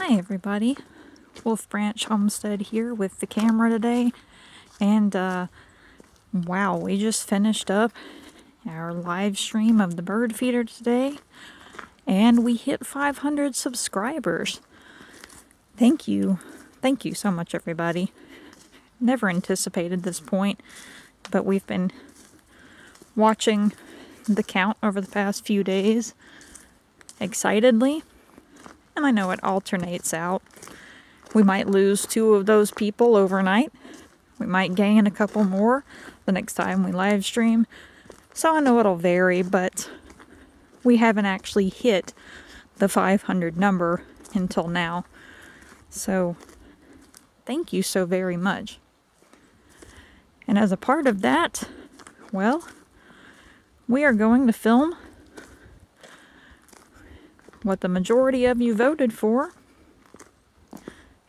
Hi everybody, Wolf Branch Homestead here with the camera today, and wow, we just finished up our live stream of the bird feeder today, and we hit 500 subscribers. Thank you so much everybody. Never anticipated this point, but we've been watching the count over the past few days excitedly. And I know it alternates out. We might lose 2 of those people overnight. We might gain a couple more the next time we live stream. So I know it'll vary, but we haven't actually hit the 500 number until now. So thank you so very much. And as a part of that, well, we are going to film what the majority of you voted for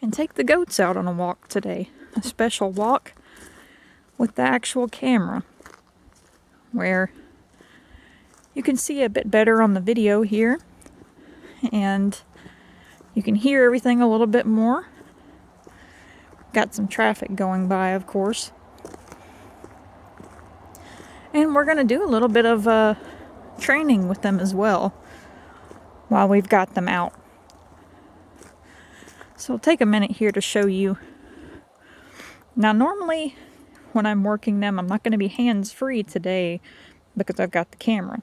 and take the goats out on a walk today. A special walk with the actual camera where you can see a bit better on the video here and you can hear everything a little bit more. Got some traffic going by, of course. And we're going to do a little bit of training with them as well while we've got them out. So I'll take a minute here to show you. Now normally when I'm working them, I'm not going to be hands-free today because I've got the camera.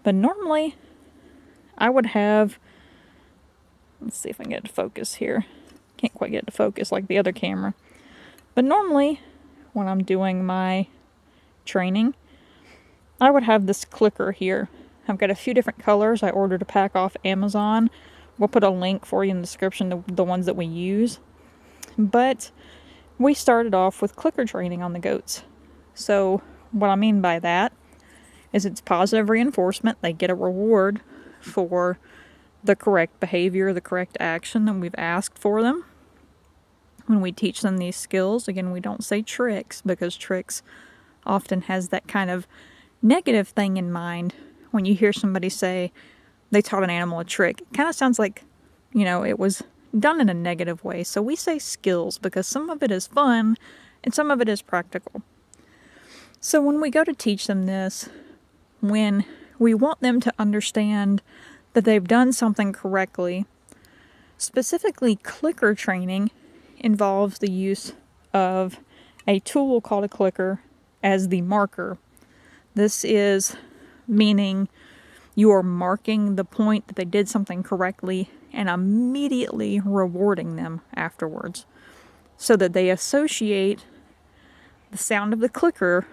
But normally I would have, let's see if I can get it to focus here. Can't quite get it to focus like the other camera. But normally when I'm doing my training, I would have this clicker here. I've got a few different colors I ordered a pack off Amazon. We'll put a link for you in the description to the ones that we use. But we started off with clicker training on the goats. So what I mean by that is it's positive reinforcement. They get a reward for the correct behavior, the correct action that we've asked for them. When we teach them these skills, again, we don't say tricks because tricks often has that kind of negative thing in mind. When you hear somebody say they taught an animal a trick, it kind of sounds like, you know, it was done in a negative way. So we say skills because some of it is fun and some of it is practical. So when we go to teach them this, when we want them to understand that they've done something correctly, specifically clicker training involves the use of a tool called a clicker as the marker. This is meaning you are marking the point that they did something correctly and immediately rewarding them afterwards so that they associate the sound of the clicker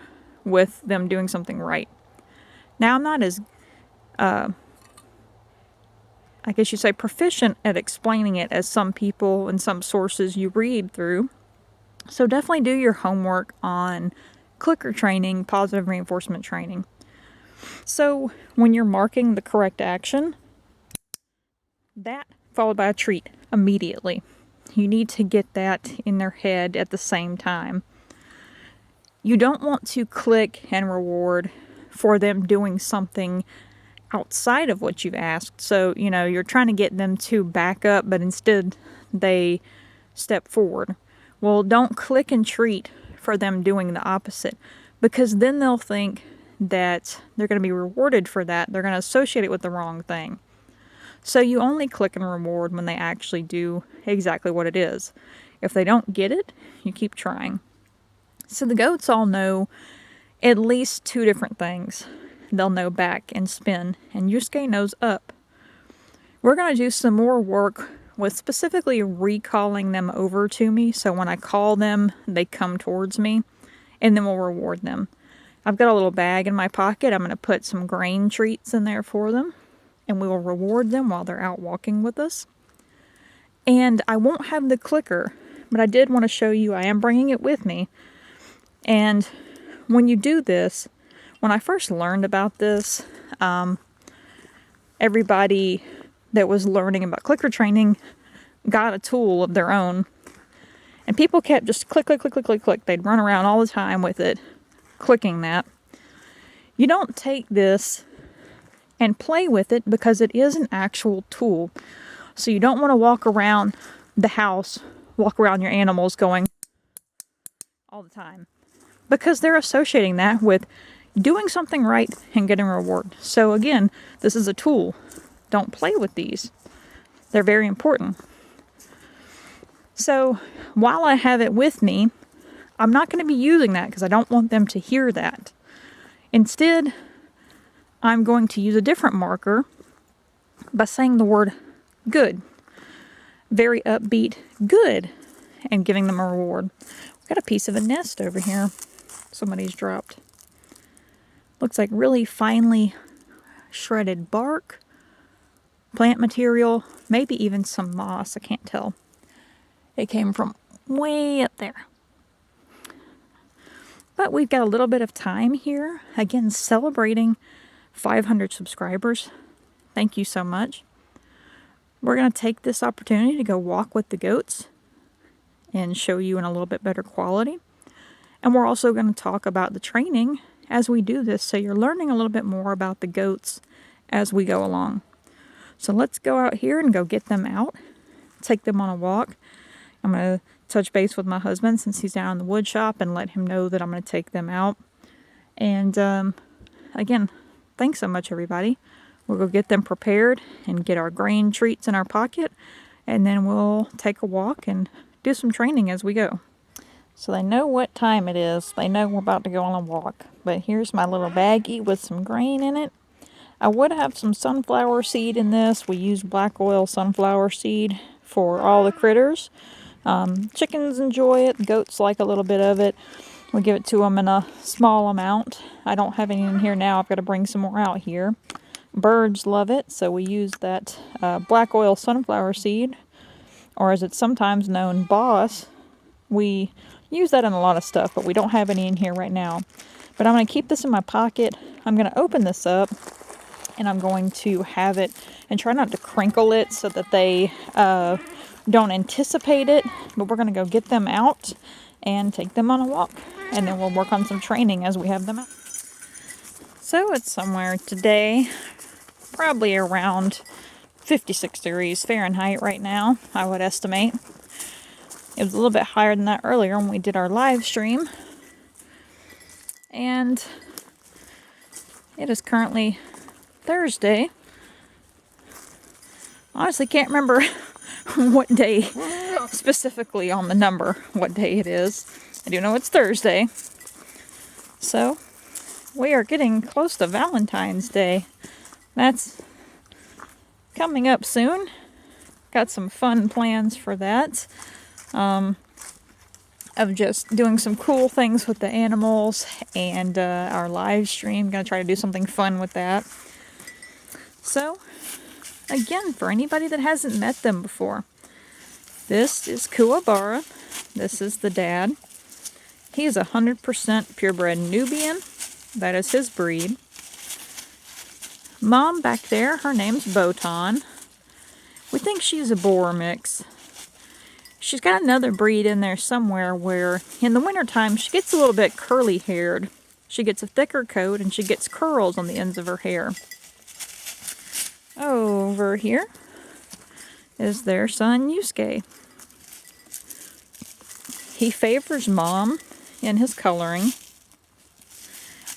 with them doing something right. Now, I'm not as, I guess you say, proficient at explaining it as some people and some sources you read through. So definitely do your homework on clicker training, positive reinforcement training. So when you're marking the correct action, that followed by a treat immediately. You need to get that in their head at the same time. You don't want to click and reward for them doing something outside of what you've asked. So, you know, you're trying to get them to back up, but instead they step forward. Well, don't click and treat for them doing the opposite, because then they'll think that they're going to be rewarded for that. They're going to associate it with the wrong thing. So you only click and reward when they actually do exactly what it is. If they don't get it, you keep trying. So the goats all know at least 2 different things. They'll know back and spin, and Yusuke knows up. We're going to do some more work with specifically recalling them over to me. So when I call them, they come towards me, and then we'll reward them. I've got a little bag in my pocket. I'm going to put some grain treats in there for them, and we will reward them while they're out walking with us. And I won't have the clicker, but I did want to show you I am bringing it with me. And when you do this, when I first learned about this, everybody that was learning about clicker training got a tool of their own. And people kept just click, click, click, click, click, click. They'd run around all the time with it, clicking that. You don't take this and play with it because it is an actual tool. So you don't want to walk around the house, walk around your animals going all the time, because they're associating that with doing something right and getting a reward. So again, this is a tool. Don't play with these. They're very important. So while I have it with me, I'm not going to be using that because I don't want them to hear that. Instead, I'm going to use a different marker by saying the word good. Very upbeat, good, and giving them a reward. We've got a piece of a nest over here somebody's dropped. Looks like really finely shredded bark, plant material, maybe even some moss, I can't tell. It came from way up there. But we've got a little bit of time here. Again, celebrating 500 subscribers. Thank you so much. We're going to take this opportunity to go walk with the goats and show you in a little bit better quality. And we're also going to talk about the training as we do this, so you're learning a little bit more about the goats as we go along. So let's go out here and go get them out, take them on a walk. I'm going to touch base with my husband since he's down in the wood shop and let him know that I'm going to take them out. And again, thanks so much, everybody. We'll go get them prepared and get our grain treats in our pocket, and then we'll take a walk and do some training as we go. So they know what time it is. They know we're about to go on a walk. But here's my little baggie with some grain in it. I would have some sunflower seed in this. We use black oil sunflower seed for all the critters. Chickens enjoy it. Goats like a little bit of it. We give it to them in a small amount. I don't have any in here now. I've got to bring some more out here. Birds love it, so we use that black oil sunflower seed, or as it's sometimes known, Boss. We use that in a lot of stuff, but we don't have any in here right now. But I'm going to keep this in my pocket. I'm going to open this up, and I'm going to have it, and try not to crinkle it so that they don't anticipate it. But we're going to go get them out and take them on a walk, and then we'll work on some training as we have them out. So it's somewhere today, probably around 56 degrees Fahrenheit right now, I would estimate. It was a little bit higher than that earlier when we did our live stream. And it is currently Thursday. Honestly, can't remember what day specifically on the number, what day it is. I do know it's Thursday. So we are getting close to Valentine's Day. That's coming up soon. Got some fun plans for that. Of just doing some cool things with the animals and our live stream. Gonna try to do something fun with that. So, again, for anybody that hasn't met them before, this is Kuwabara. This is the dad. He is 100% purebred Nubian. That is his breed. Mom back there, her name's Botan. We think she's a Boer mix. She's got another breed in there somewhere where in the wintertime she gets a little bit curly haired. She gets a thicker coat and she gets curls on the ends of her hair. Over here is their son Yusuke. He favors Mom in his coloring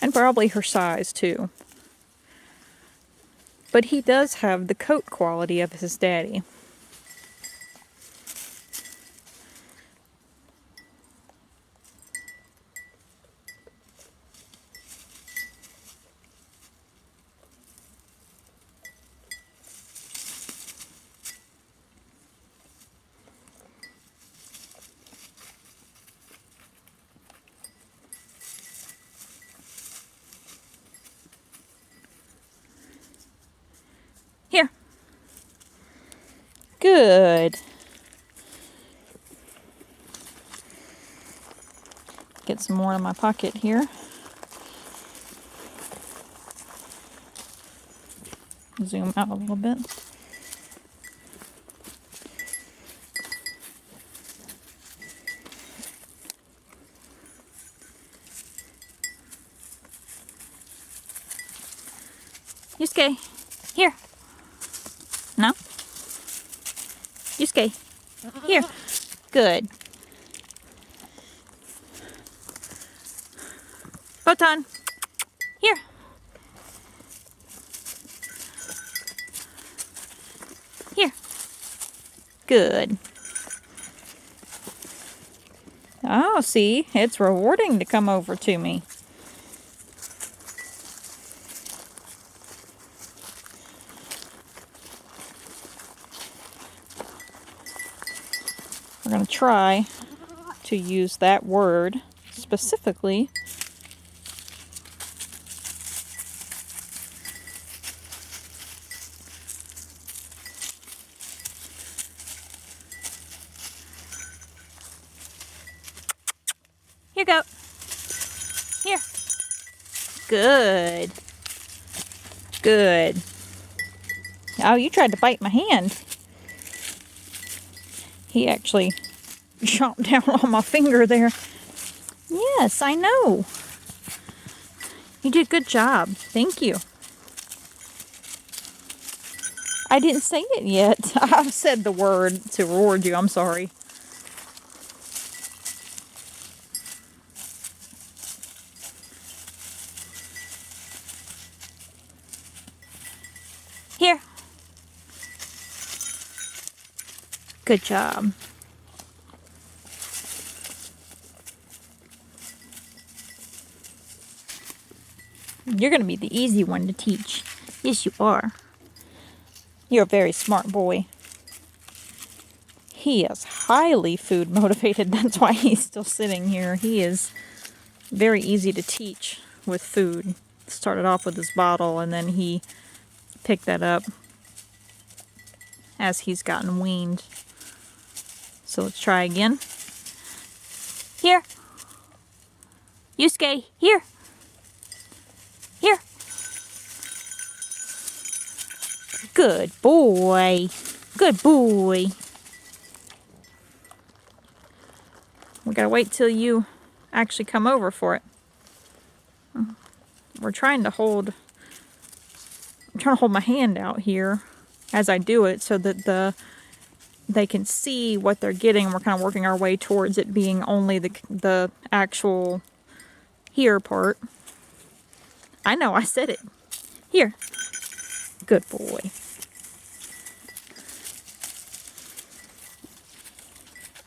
and probably her size too. But he does have the coat quality of his daddy. Here. Good. Get some more in my pocket here. Zoom out a little bit. Yusuke, here. No? Yusuke, here. Good. Botan, here. Here. Good. Oh, see, it's rewarding to come over to me. We're going to try to use that word specifically. Here you go. Here. Good. Good. Oh, you tried to bite my hand. He actually chomped down on my finger there. Yes, I know. You did a good job. Thank you. I didn't say it yet. I've said the word to reward you. I'm sorry. Here. Good job. You're going to be the easy one to teach. Yes, you are. You're a very smart boy. He is highly food motivated. That's why he's still sitting here. He is very easy to teach with food. Started off with his bottle and then he picked that up as he's gotten weaned. So let's try again. Here. Yusuke, here. Here. Good boy. Good boy. We gotta wait till you actually come over for it. I'm trying to hold my hand out here as I do it so that they can see what they're getting. We're kind of working our way towards it being only the actual here part. I know, I said it. Here. Good boy.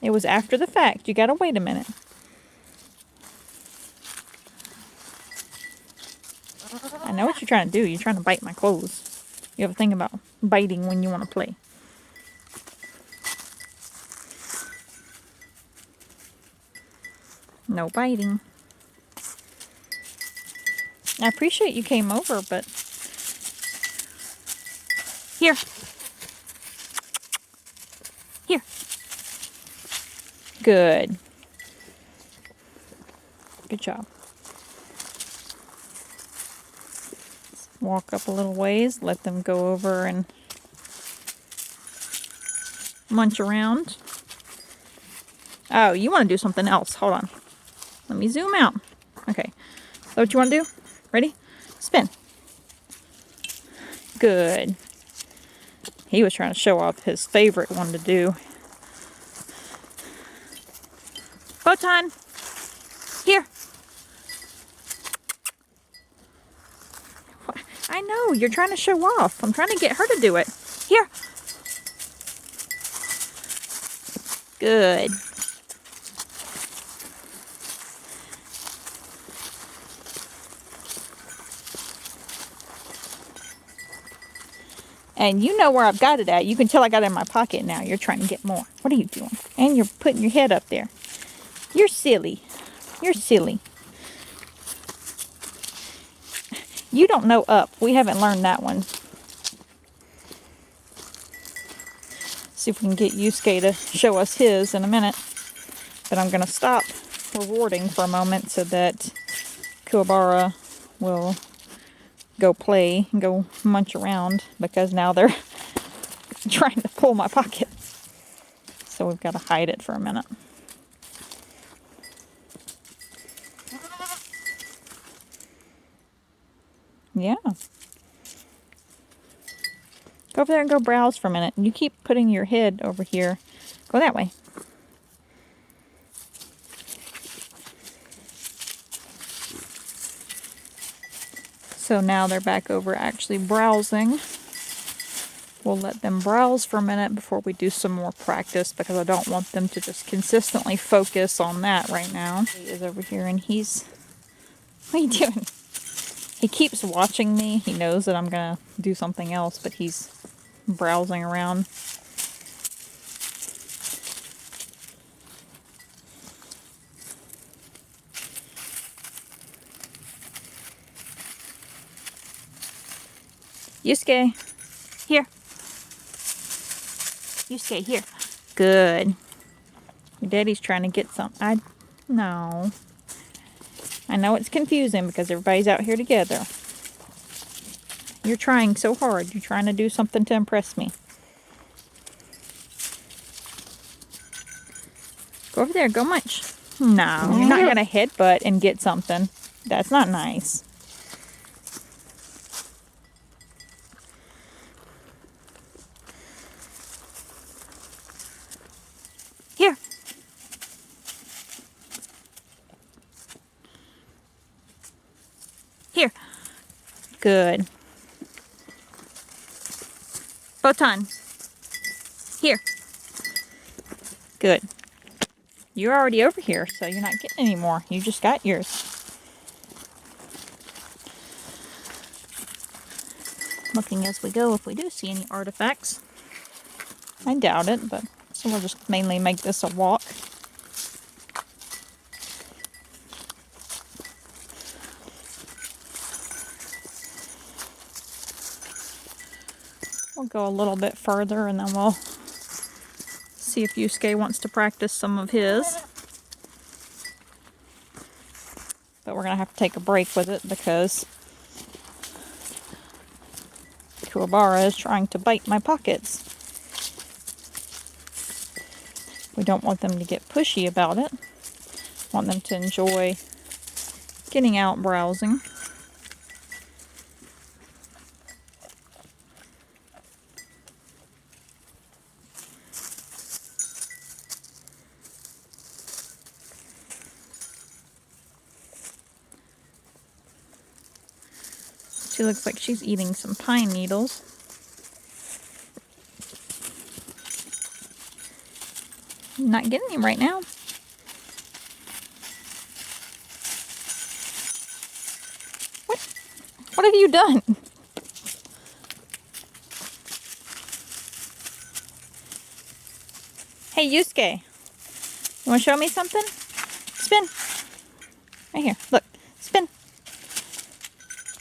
It was after the fact. You gotta wait a minute. I know what you're trying to do. You're trying to bite my clothes. You have a thing about biting when you want to play. No biting. I appreciate you came over, but... Here. Here. Good. Good job. Walk up a little ways, let them go over and munch around. Oh, you want to do something else. Hold on. Let me zoom out. Okay. Is that what you want to do? Ready? Spin. Good. He was trying to show off his favorite one to do. Botan. Here. I know, you're trying to show off. I'm trying to get her to do it. Here. Good. And you know where I've got it at. You can tell I got it in my pocket now. You're trying to get more. What are you doing? And you're putting your head up there. You're silly. You're silly. You don't know up. We haven't learned that one. See if we can get Yusuke to show us his in a minute. But I'm going to stop rewarding for a moment so that Kuwabara will go play and go munch around, because now they're trying to pull my pocket. So we've got to hide it for a minute. Yeah. Go over there and go browse for a minute. You keep putting your head over here. Go that way. So now they're back over actually browsing. We'll let them browse for a minute before we do some more practice because I don't want them to just consistently focus on that right now. He is over here and he's... What are you doing? He keeps watching me. He knows that I'm going to do something else, but he's browsing around. Yusuke, here. Yusuke, here. Good. Your daddy's trying to get some. No. I know it's confusing because everybody's out here together. You're trying so hard. You're trying to do something to impress me. Go over there. Go munch. No, you're not going to headbutt and get something. That's not nice. Here. Here. Good. Botan. Here. Good. You're already over here, so you're not getting any more. You just got yours. Looking as we go if we do see any artifacts. I doubt it, but so we'll just mainly make this a walk. We'll go a little bit further and then we'll see if Yusuke wants to practice some of his. But we're going to have to take a break with it because Kuwabara is trying to bite my pockets. We don't want them to get pushy about it. Want them to enjoy getting out browsing. She looks like she's eating some pine needles. Not getting him right now. What have you done? Hey, Yusuke. You want to show me something? Spin. Right here. Look. Spin.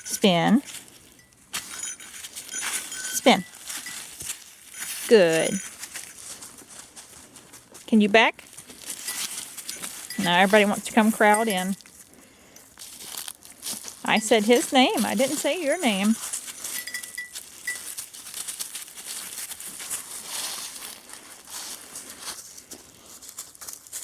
Spin. Spin. Good. Can you back? Now everybody wants to come crowd in. I said his name. I didn't say your name.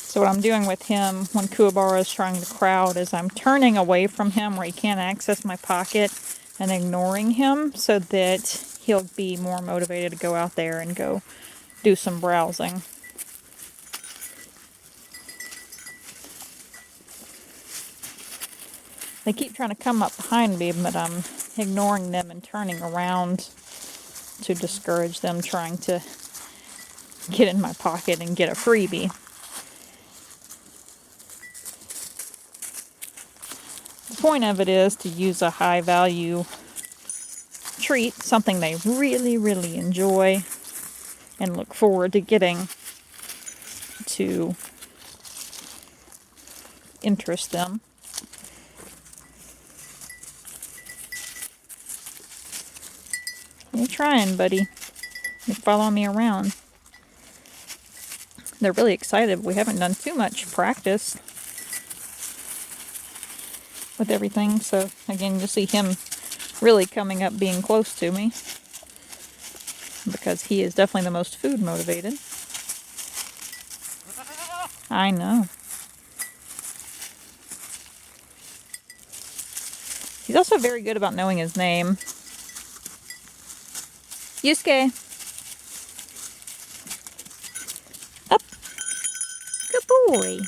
So what I'm doing with him when Kuwabara is trying to crowd is I'm turning away from him where he can't access my pocket and ignoring him so that he'll be more motivated to go out there and go do some browsing. They keep trying to come up behind me, but I'm ignoring them and turning around to discourage them trying to get in my pocket and get a freebie. The point of it is to use a high value treat, something they really, really enjoy and look forward to getting, to interest them. You're trying, buddy. You're following me around. They're really excited. We haven't done too much practice with everything. So, again, you'll see him really coming up being close to me because he is definitely the most food motivated. I know. He's also very good about knowing his name. Yusuke. Up. Good boy.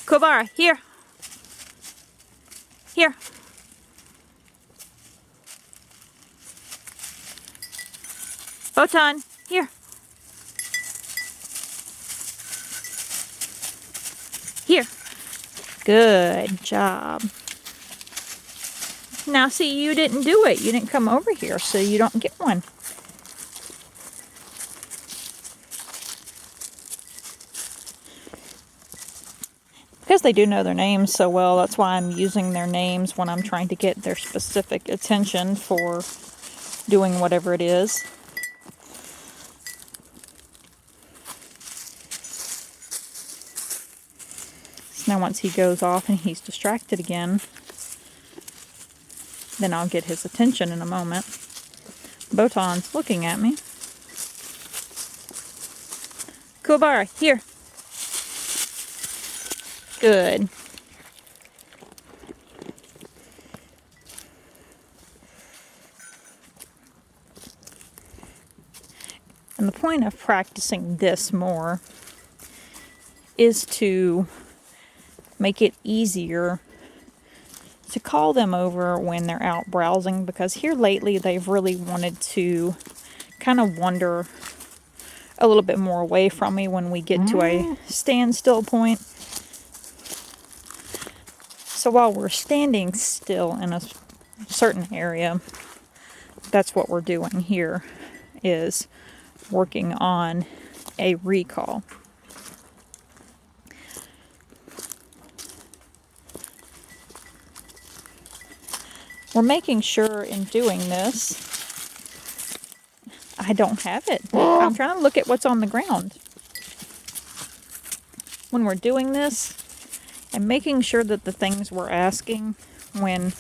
Kobara, here. Here. Botan, here. Here. Good job. Now see, you didn't do it. You didn't come over here, so you don't get one. Because they do know their names so well, that's why I'm using their names when I'm trying to get their specific attention for doing whatever it is. So now once he goes off and he's distracted again, then I'll get his attention in a moment. Botan's looking at me. Kobara, here. Good. And the point of practicing this more is to make it easier to call them over when they're out browsing, because here lately they've really wanted to kind of wander a little bit more away from me when we get to a standstill point. So while we're standing still in a certain area, that's what we're doing here, is working on a recall. We're making sure in doing this, I don't have it. I'm trying to look at what's on the ground. When we're doing this, I'm making sure that the things we're asking when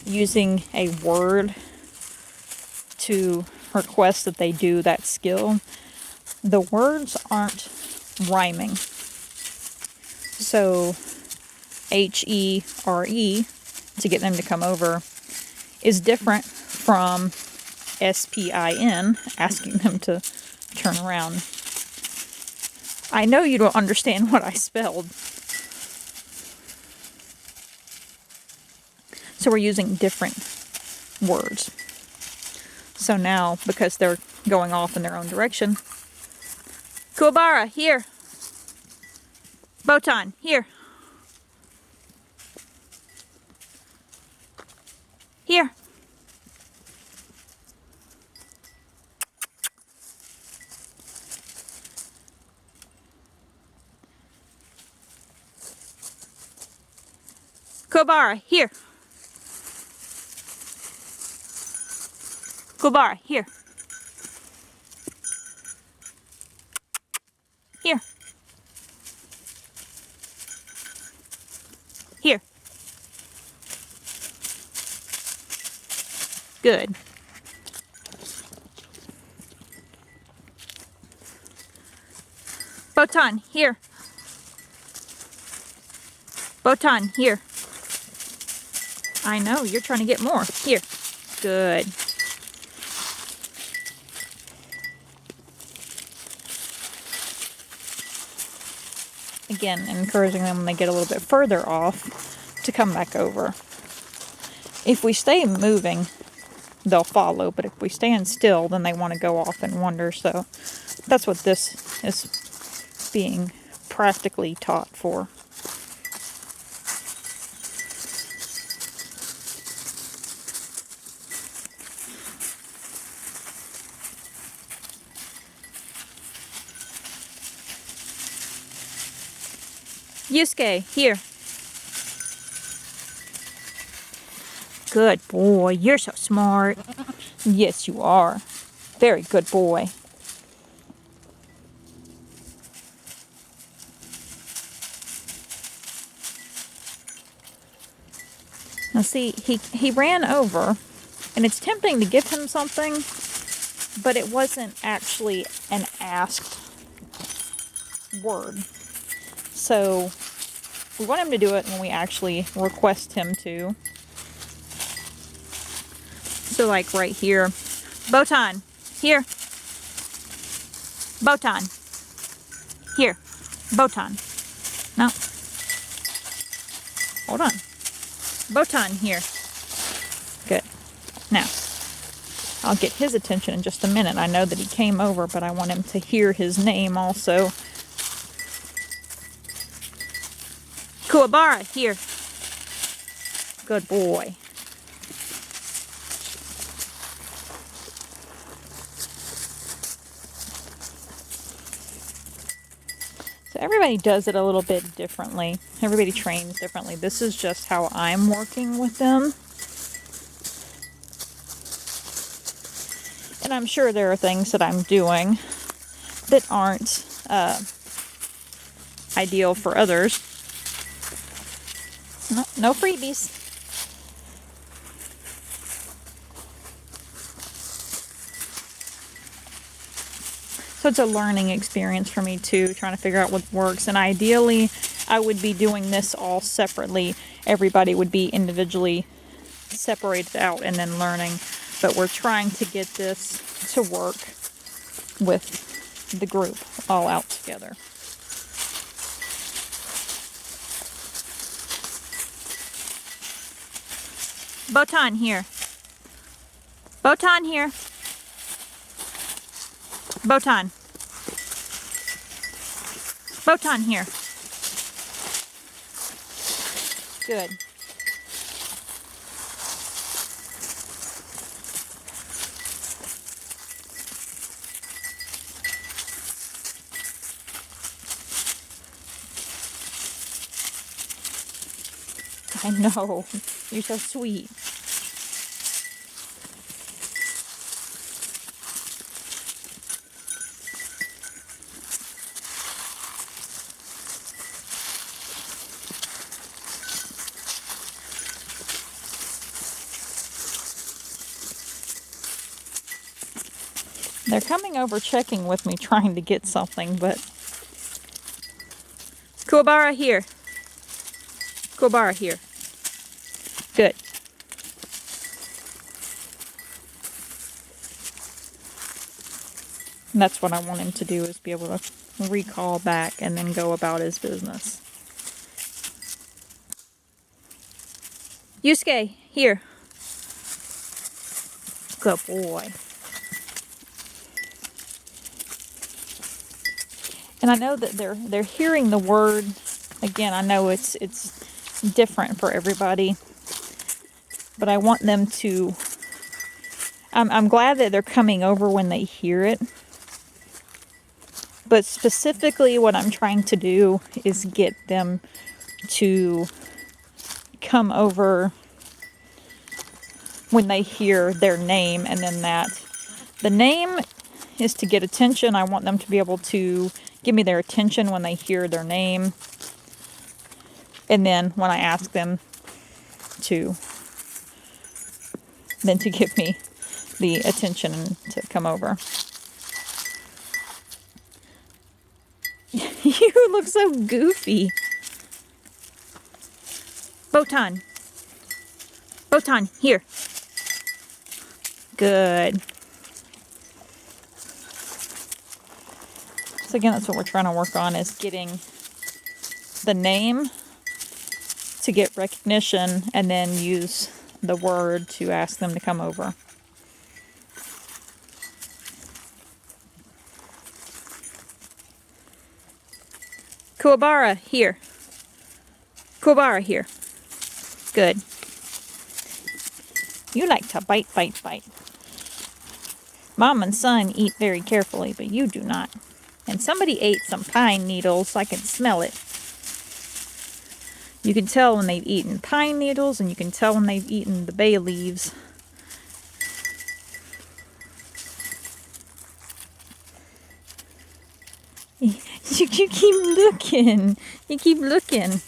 using a word to request that they do that skill, the words aren't rhyming. So H-E-R-E, to get them to come over, is different from S-P-I-N, asking them to turn around. I know you don't understand what I spelled. So we're using different words. So now, because they're going off in their own direction, Kobara, here. Botan, here. Here. Kobara, here. Kobara, here. Here. Here. Good. Botan, here. Botan, here. I know, you're trying to get more. Here. Good. Again, encouraging them when they get a little bit further off to come back over. If we stay moving, they'll follow, but if we stand still, then they want to go off and wander. So that's what this is being practically taught for. Yusuke, here. Good boy. You're so smart. Yes, you are. Very good boy. Now see, he ran over, and it's tempting to give him something, but it wasn't actually an asked word. So we want him to do it when we actually request him to. So like right here, Botan, here. Botan, here. Botan. No. Hold on. Botan, here. Good. Now, I'll get his attention in just a minute. I know that he came over, but I want him to hear his name also. Kuwabara, here. Good boy. So everybody does it a little bit differently. Everybody trains differently. This is just how I'm working with them. And I'm sure there are things that I'm doing that aren't ideal for others. No freebies. So it's a learning experience for me too, trying to figure out what works. And ideally, I would be doing this all separately. Everybody would be individually separated out and then learning. But we're trying to get this to work with the group all out together. Botan, here. Botan, here. Botan. Botan, here. Good. I know. You're so sweet. They're coming over checking with me, trying to get something, but... Kuwabara, here. Kuwabara, here. Good. And that's what I want him to do, is be able to recall back and then go about his business. Yusuke, here. Good boy. And I know that they're hearing the word. Again, I know it's different for everybody, but I want them to. I'm glad that they're coming over when they hear it. But specifically, what I'm trying to do is get them to come over when they hear their name, and then that the name is to get attention. I want them to be able to give me their attention when they hear their name. And then when I ask them to, then to give me the attention and to come over. You look so goofy. Botan. Botan, here. Good. So again, that's what we're trying to work on, is getting the name to get recognition and then use the word to ask them to come over. Kuwabara, here. Kuwabara, here. Good. You like to bite, bite, bite. Mom and son eat very carefully, but you do not. And somebody ate some pine needles. I can smell it. You can tell when they've eaten pine needles, and you can tell when they've eaten the bay leaves. You keep looking. You keep looking.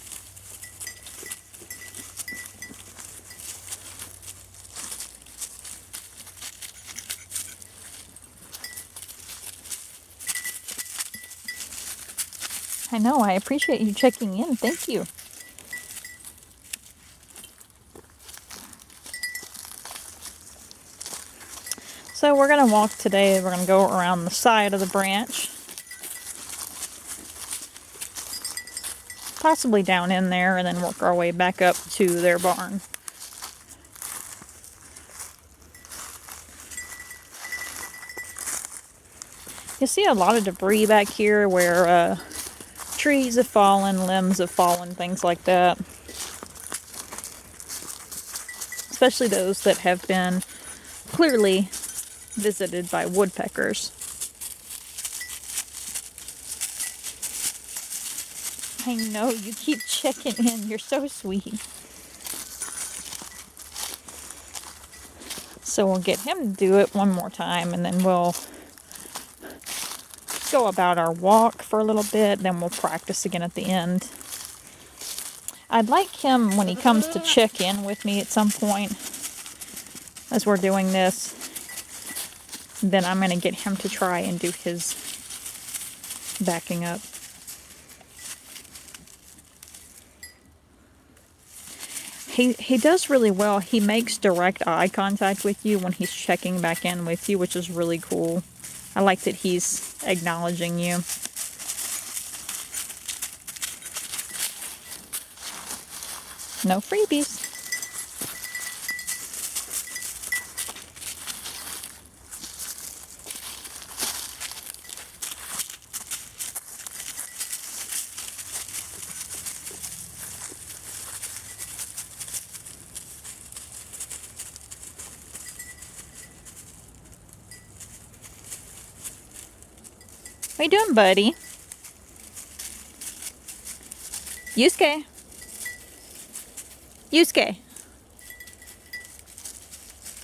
I know, I appreciate you checking in. Thank you. So we're going to walk today. We're going to go around the side of the branch. Possibly down in there and then work our way back up to their barn. You see a lot of debris back here where trees have fallen, limbs have fallen, things like that. Especially those that have been clearly visited by woodpeckers. I know, you keep checking in. You're so sweet. So we'll get him to do it one more time, and then we'll go about our walk for a little bit, then we'll practice again at the end. I'd like him, when he comes to check in with me at some point, as we're doing this, then I'm going to get him to try and do his backing up. He does really well. He makes direct eye contact with you when he's checking back in with you, which is really cool. I like that he's acknowledging you. No freebies. What you doing, buddy? Yusuke. Yusuke.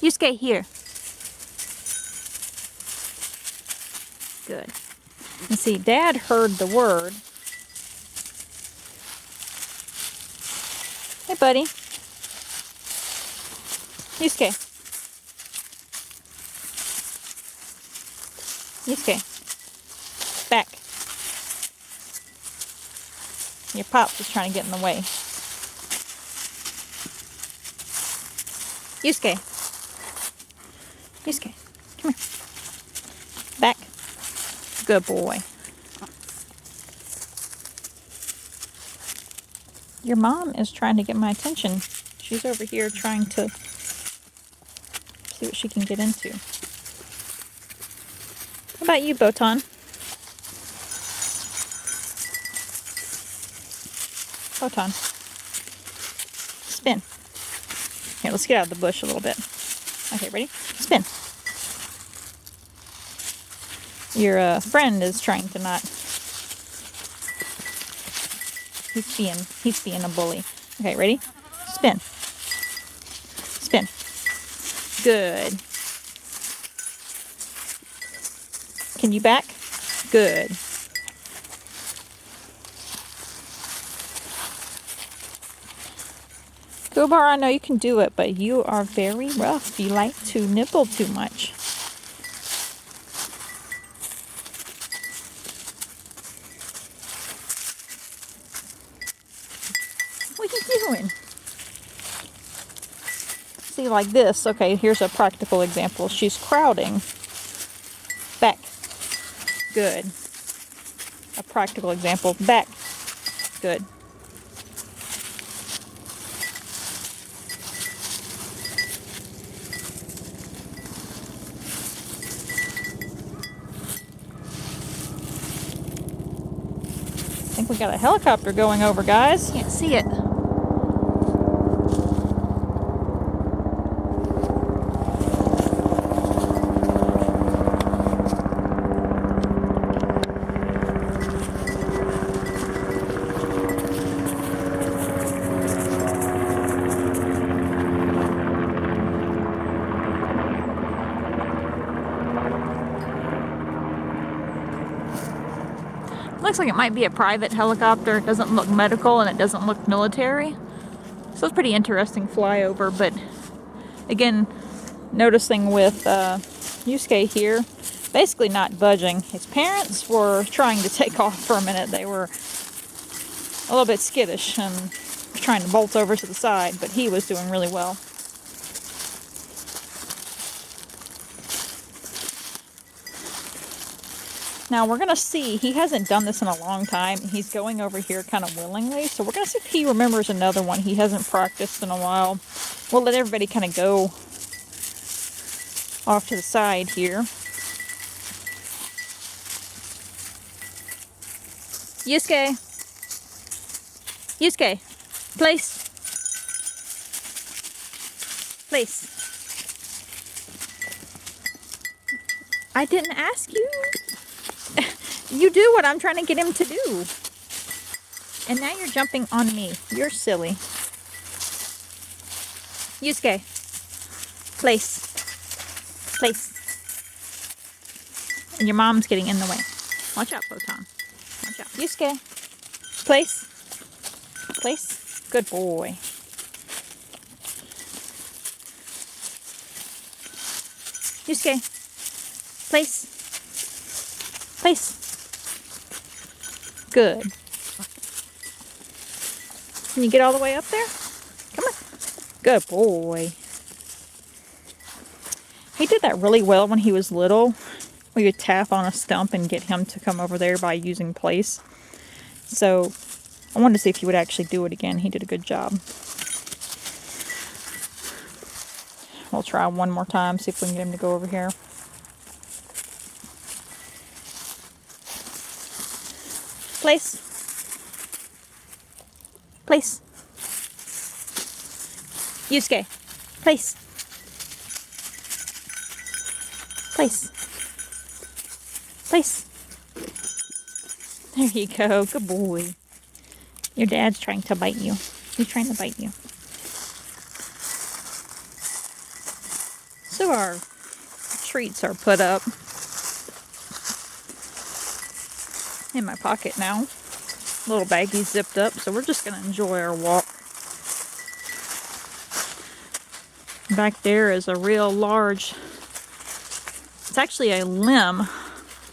Yusuke, here. Good. You see, Dad heard the word. Hey, buddy. Yusuke. Yusuke. Back. Your pops is trying to get in the way. Yusuke. Yusuke. Come here. Back. Good boy. Your mom is trying to get my attention. She's over here trying to see what she can get into. How about you, Botan? Botan. Spin. Here, let's get out of the bush a little bit. Okay, ready? Spin. Your friend is trying to not. He's being a bully. Okay, ready? Spin. Spin. Good. Can you back? Good. Gobar, I know you can do it, but you are very rough. You like to nibble too much. What are you doing? See, like this. Okay, here's a practical example. She's crowding. Back. Good. A practical example. Back. Good. I think we got a helicopter going over, guys. Can't see it. Looks like it might be a private helicopter. It doesn't look medical and it doesn't look military. So it's pretty interesting flyover, but again, noticing with Yusuke here, basically not budging. His parents were trying to take off for a minute. They were a little bit skittish and trying to bolt over to the side, but he was doing really well. Now we're going to see, he hasn't done this in a long time. He's going over here kind of willingly. So we're going to see if he remembers another one. He hasn't practiced in a while. We'll let everybody kind of go off to the side here. Yusuke. Yusuke. Place. Place. I didn't ask you. You do what I'm trying to get him to do. And now you're jumping on me. You're silly. Yusuke. Place. Place. And your mom's getting in the way. Watch out, Photon. Watch out. Yusuke. Place. Place. Good boy. Yusuke. Place. Place. Good. Can you get all the way up there? Come on. Good boy. He did that really well when he was little. We would tap on a stump and get him to come over there by using place. So I wanted to see if he would actually do it again. He did a good job. We'll try one more time, see if we can get him to go over here. Place. Place. Yusuke. Place. Place. Place. There you go. Good boy. Your dad's trying to bite you. He's trying to bite you. So our treats are put up in my pocket now. Little baggie zipped up, so we're just going to enjoy our walk. Back there is a real large, it's actually a limb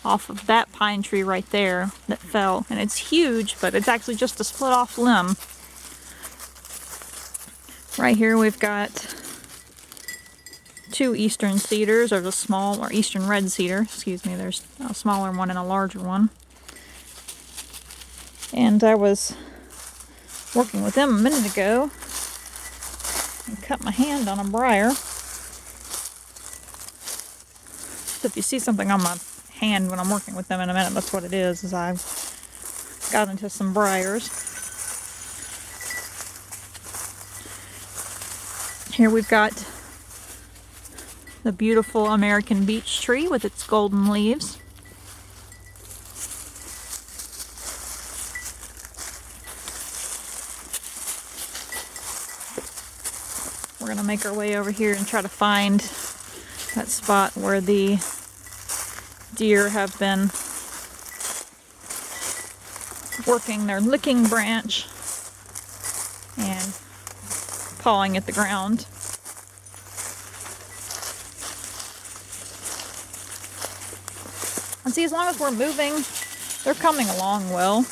off of that pine tree right there that fell. And it's huge, but it's actually just a split off limb. Right here we've got 2 eastern cedars. There's a small, or eastern red cedar, excuse me. There's a smaller one and a larger one. And I was working with them a minute ago and cut my hand on a briar. So if you see something on my hand when I'm working with them in a minute, that's what it is I've got into some briars. Here we've got the beautiful American beech tree with its golden leaves. We're going to make our way over here and try to find that spot where the deer have been working their licking branch and pawing at the ground. And see, as long as we're moving, they're coming along well.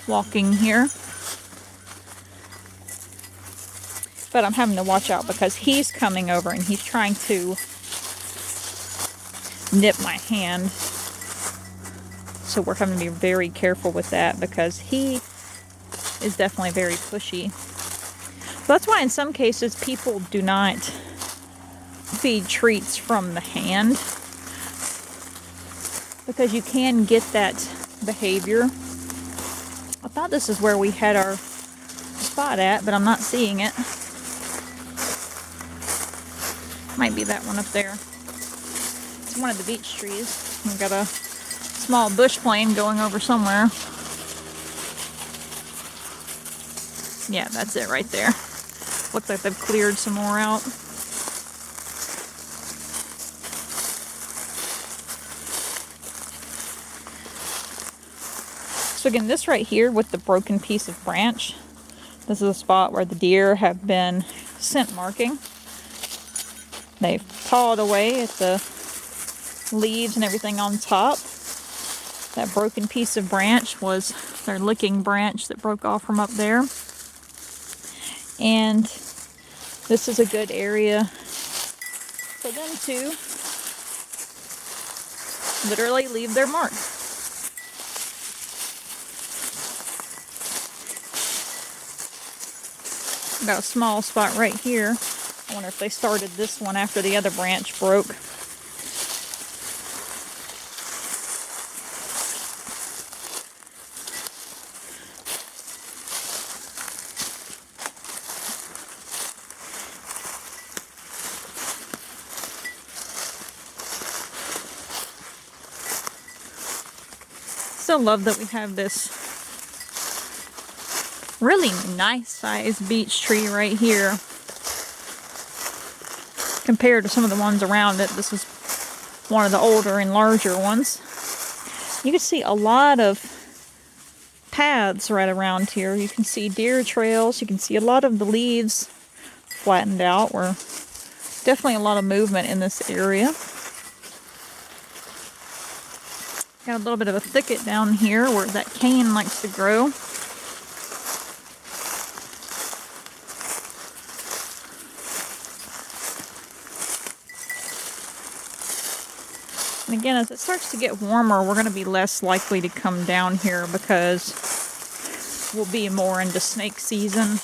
Walking here. But I'm having to watch out because he's coming over and he's trying to nip my hand. So we're having to be very careful with that because he is definitely very pushy. So that's why in some cases people do not feed treats from the hand, because you can get that behavior. I thought this is where we had our spot at, but I'm not seeing it. Might be that one up there. It's one of the beech trees. We've got a small bush plane going over somewhere. Yeah, that's it right there. Looks like they've cleared some more out. So again, this right here with the broken piece of branch, this is a spot where the deer have been scent marking. They've pawed away at the leaves and everything on top. That broken piece of branch was their licking branch that broke off from up there. And this is a good area for them to literally leave their mark. Got a small spot right here. I wonder if they started this one after the other branch broke. Still love that we have this really nice sized beech tree right here. Compared to some of the ones around it, this is one of the older and larger ones. You can see a lot of paths right around here. You can see deer trails. You can see a lot of the leaves flattened out. We're definitely a lot of movement in this area. Got a little bit of a thicket down here where that cane likes to grow. And again, as it starts to get warmer, we're going to be less likely to come down here because we'll be more into snake season.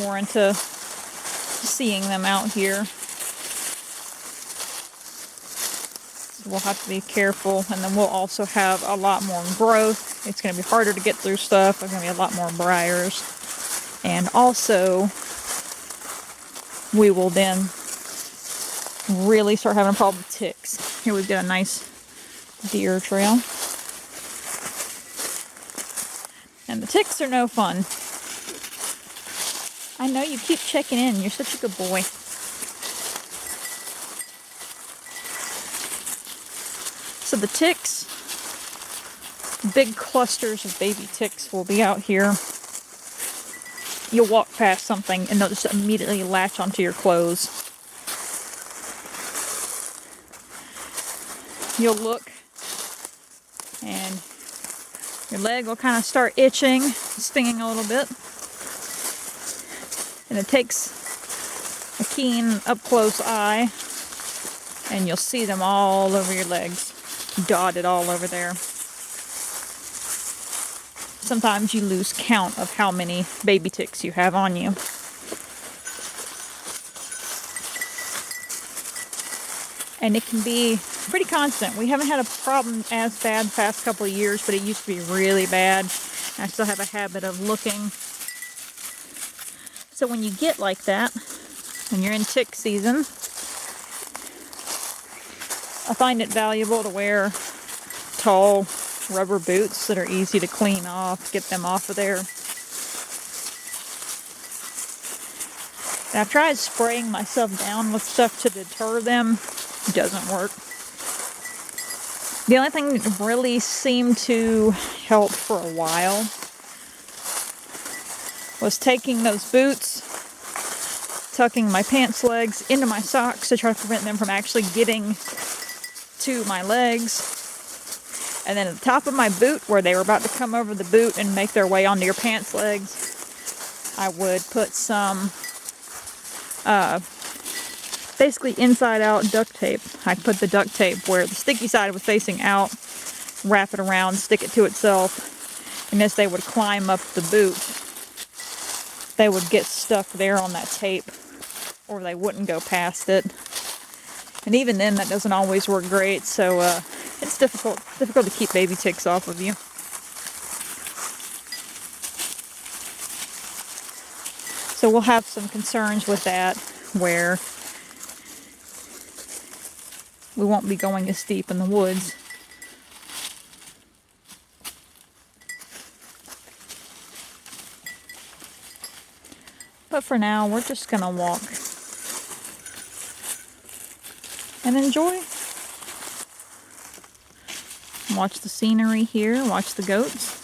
More into seeing them out here. So we'll have to be careful, and then we'll also have a lot more growth. It's going to be harder to get through stuff. There's going to be a lot more briars. And also, we will then really start having a problem with ticks. Here we've got a nice deer trail. And the ticks are no fun. I know you keep checking in. You're such a good boy. So the ticks, big clusters of baby ticks will be out here. You'll walk past something and they'll just immediately latch onto your clothes. You'll look and your leg will kind of start itching, stinging a little bit. And it takes a keen up-close eye and you'll see them all over your legs, dotted all over there. Sometimes you lose count of how many baby ticks you have on you. And it can be pretty constant. We haven't had a problem as bad the past couple of years, but it used to be really bad. I still have a habit of looking. So when you get like that, when you're in tick season, I find it valuable to wear tall rubber boots that are easy to clean off, get them off of there. And I've tried spraying myself down with stuff to deter them. It doesn't work. The only thing that really seemed to help for a while was taking those boots, tucking my pants legs into my socks to try to prevent them from actually getting to my legs. And then at the top of my boot, where they were about to come over the boot and make their way onto your pants legs, I would put some basically inside out duct tape. I'd put the duct tape where the sticky side was facing out, wrap it around, stick it to itself, and as they would climb up the boot, they would get stuck there on that tape, or they wouldn't go past it. And even then, that doesn't always work great, so it's difficult to keep baby ticks off of you. So we'll have some concerns with that, where we won't be going as deep in the woods. But for now, we're just gonna walk and enjoy. Watch the scenery here, watch the goats.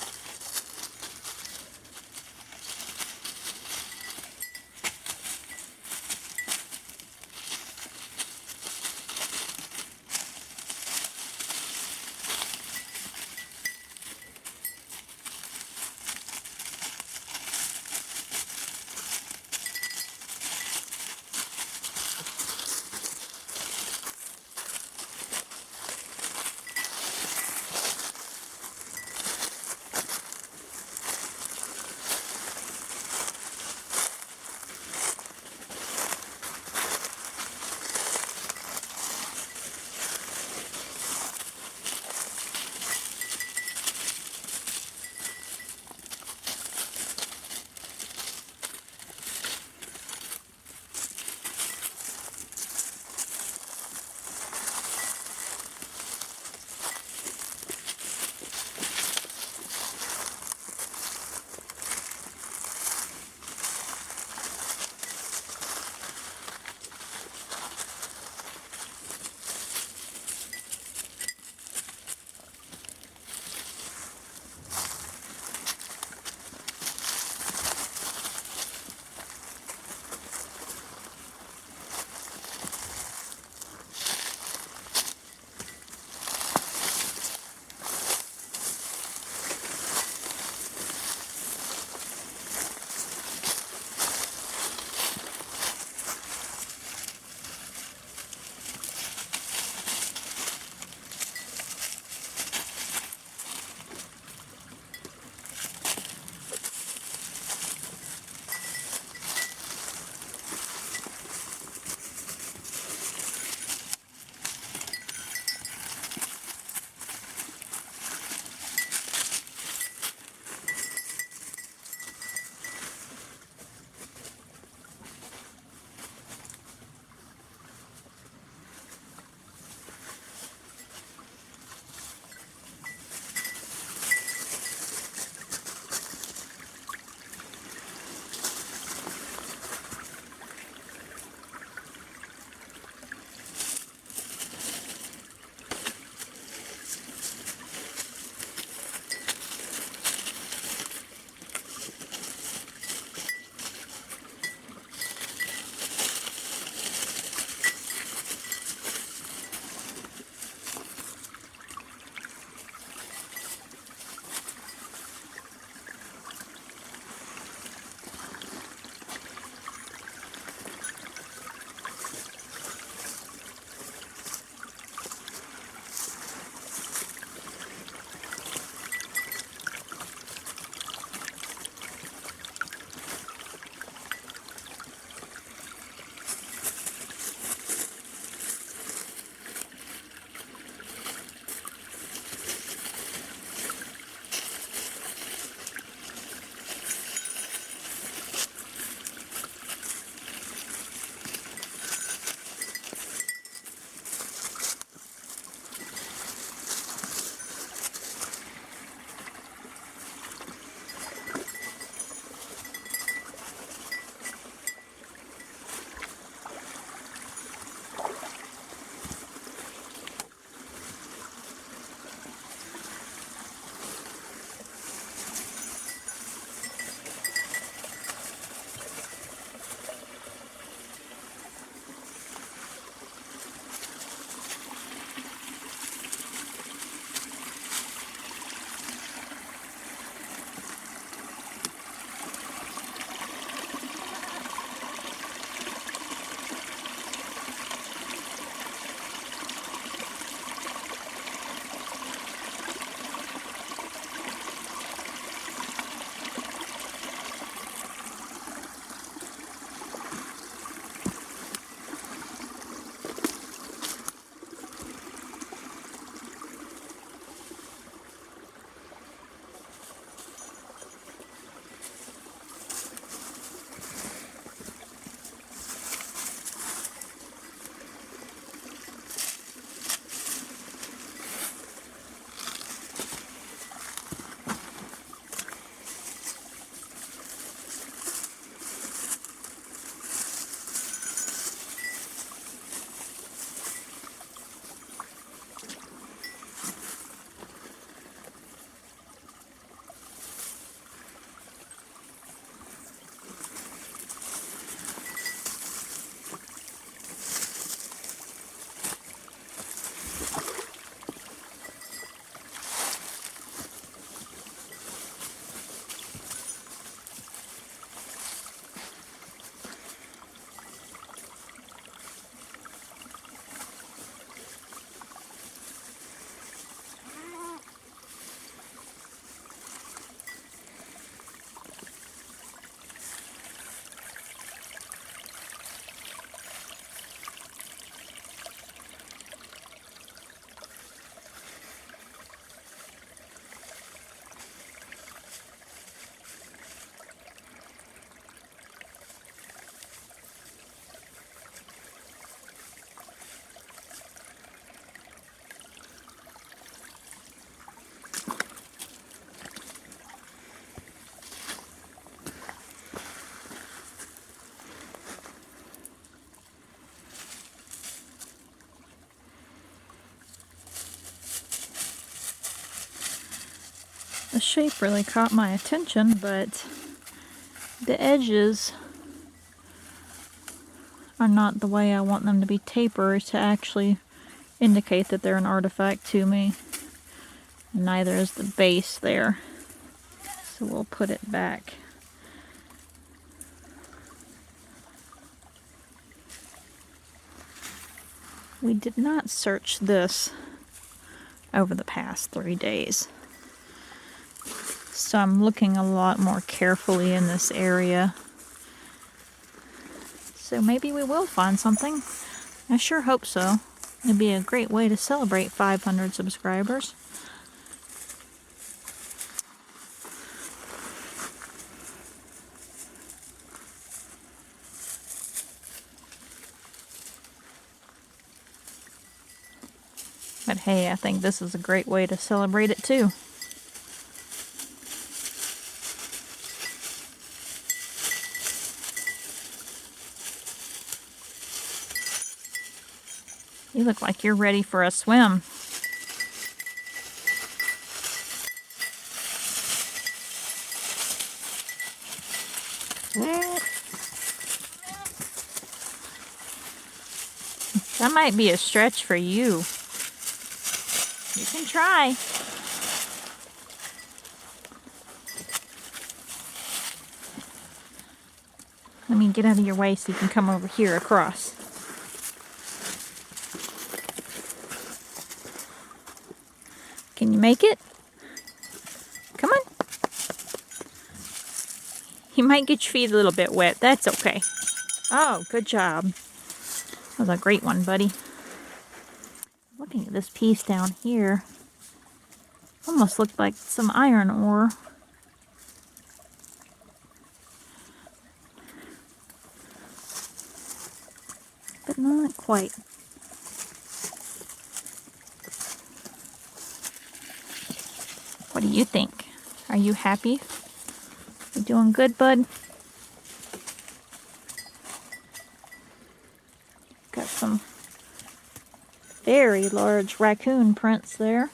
The shape really caught my attention, but the edges are not the way I want them to be tapered to actually indicate that they're an artifact to me. And neither is the base there. So we'll put it back. We did not search this over the past 3 days. So I'm looking a lot more carefully in this area. So maybe we will find something. I sure hope so. It'd be a great way to celebrate 500 subscribers. But hey, I think this is a great way to celebrate it too. You look like you're ready for a swim. That might be a stretch for you. You can try. Let me get out of your way so you can come over here across. Can you make it? Come on. You might get your feet a little bit wet. That's okay. Oh, good job. That was a great one, buddy. Looking at this piece down here, almost looked like some iron ore. But not quite. What do you think? Are you happy? You doing good, bud? Got some very large raccoon prints there.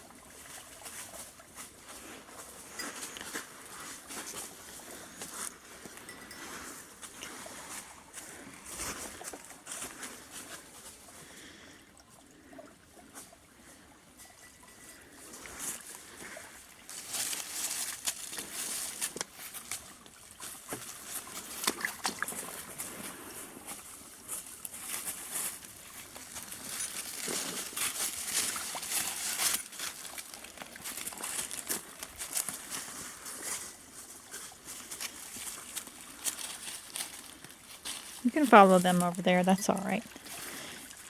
You can follow them over there, that's alright.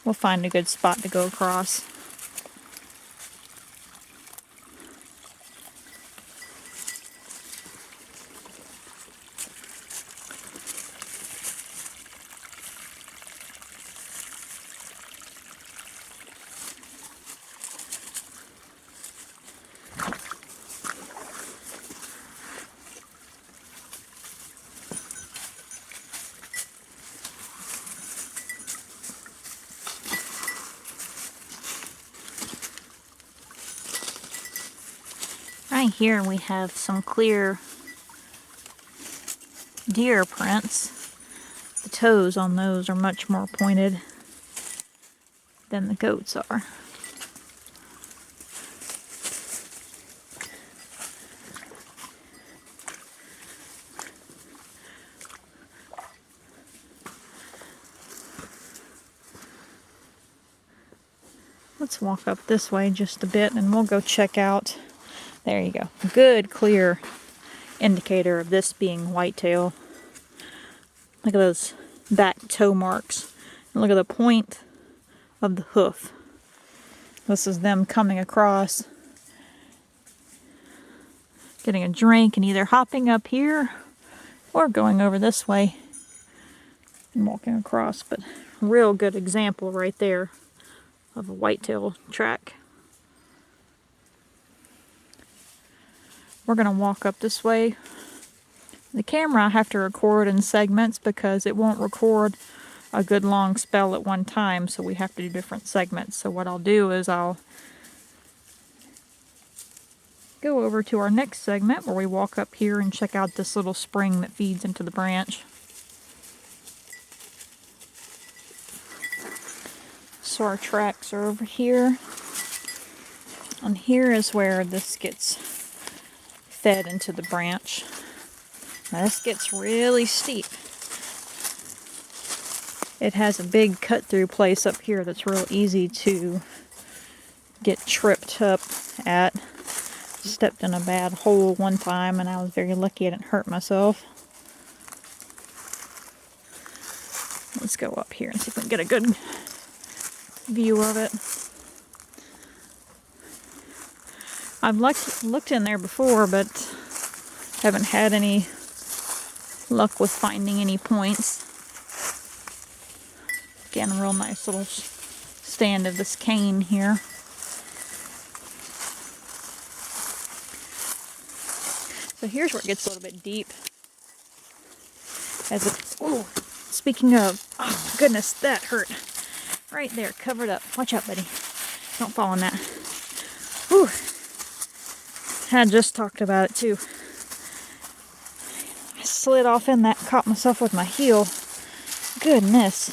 We'll find a good spot to go across. Right here we have some clear deer prints. The toes on those are much more pointed than the goats are. Let's walk up this way just a bit and we'll go check out. There you go. Good clear indicator of this being whitetail. Look at those back toe marks. And look at the point of the hoof. This is them coming across, getting a drink and either hopping up here or going over this way and walking across. But real good example right there of a whitetail track. We're going to walk up this way. The camera I have to record in segments because it won't record a good long spell at one time, so we have to do different segments. So what I'll do is I'll go over to our next segment where we walk up here and check out this little spring that feeds into the branch. So our tracks are over here. And here is where this gets fed into the branch. Now this gets really steep. It has a big cut through place up here that's real easy to get tripped up at. Stepped in a bad hole one time and I was very lucky I didn't hurt myself. Let's go up here and see if we can get a good view of it. I've looked in there before, but haven't had any luck with finding any points. Again, a real nice little stand of this cane here. So here's where it gets a little bit deep. As it, oh, speaking of, oh goodness, that hurt. Right there, covered up. Watch out, buddy. Don't fall on that. Whew. I just talked about it too. I slid off in that, caught myself with my heel. Goodness.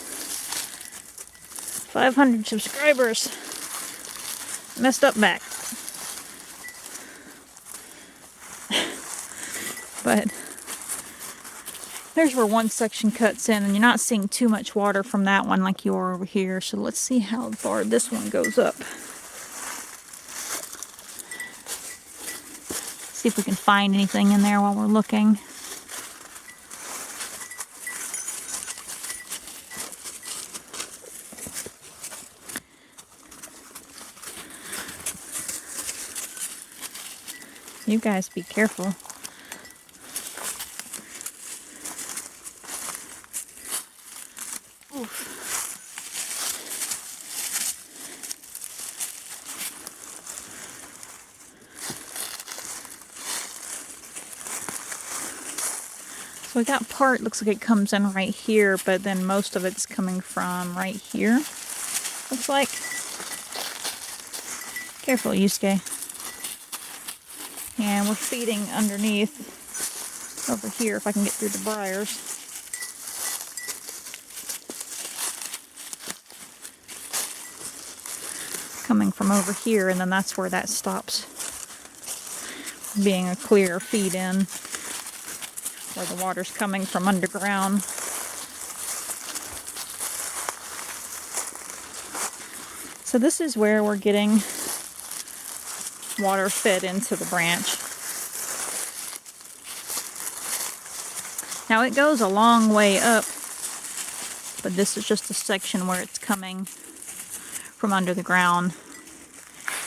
500 subscribers. Messed up back. But there's where one section cuts in, and you're not seeing too much water from that one like you are over here. So let's see how far this one goes up. See if we can find anything in there while we're looking. You guys be careful. So we got part, looks like it comes in right here, but then most of it's coming from right here. Looks like. Careful, Yusuke. And we're feeding underneath over here if I can get through the briars. Coming from over here, and then that's where that stops being a clear feed in, where the water's coming from underground. So this is where we're getting water fed into the branch. Now it goes a long way up, but this is just a section where it's coming from under the ground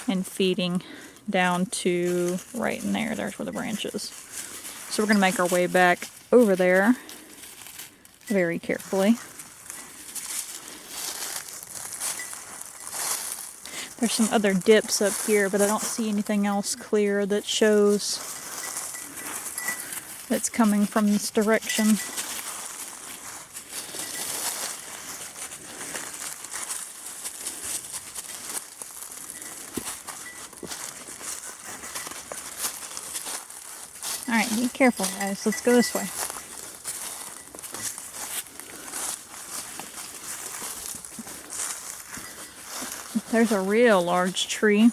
and feeding down to right in there. There's where the branch is. So we're going to make our way back over there very carefully. There's some other dips up here, but I don't see anything else clear that shows that's coming from this direction. Alright, be careful guys, let's go this way. There's a real large tree.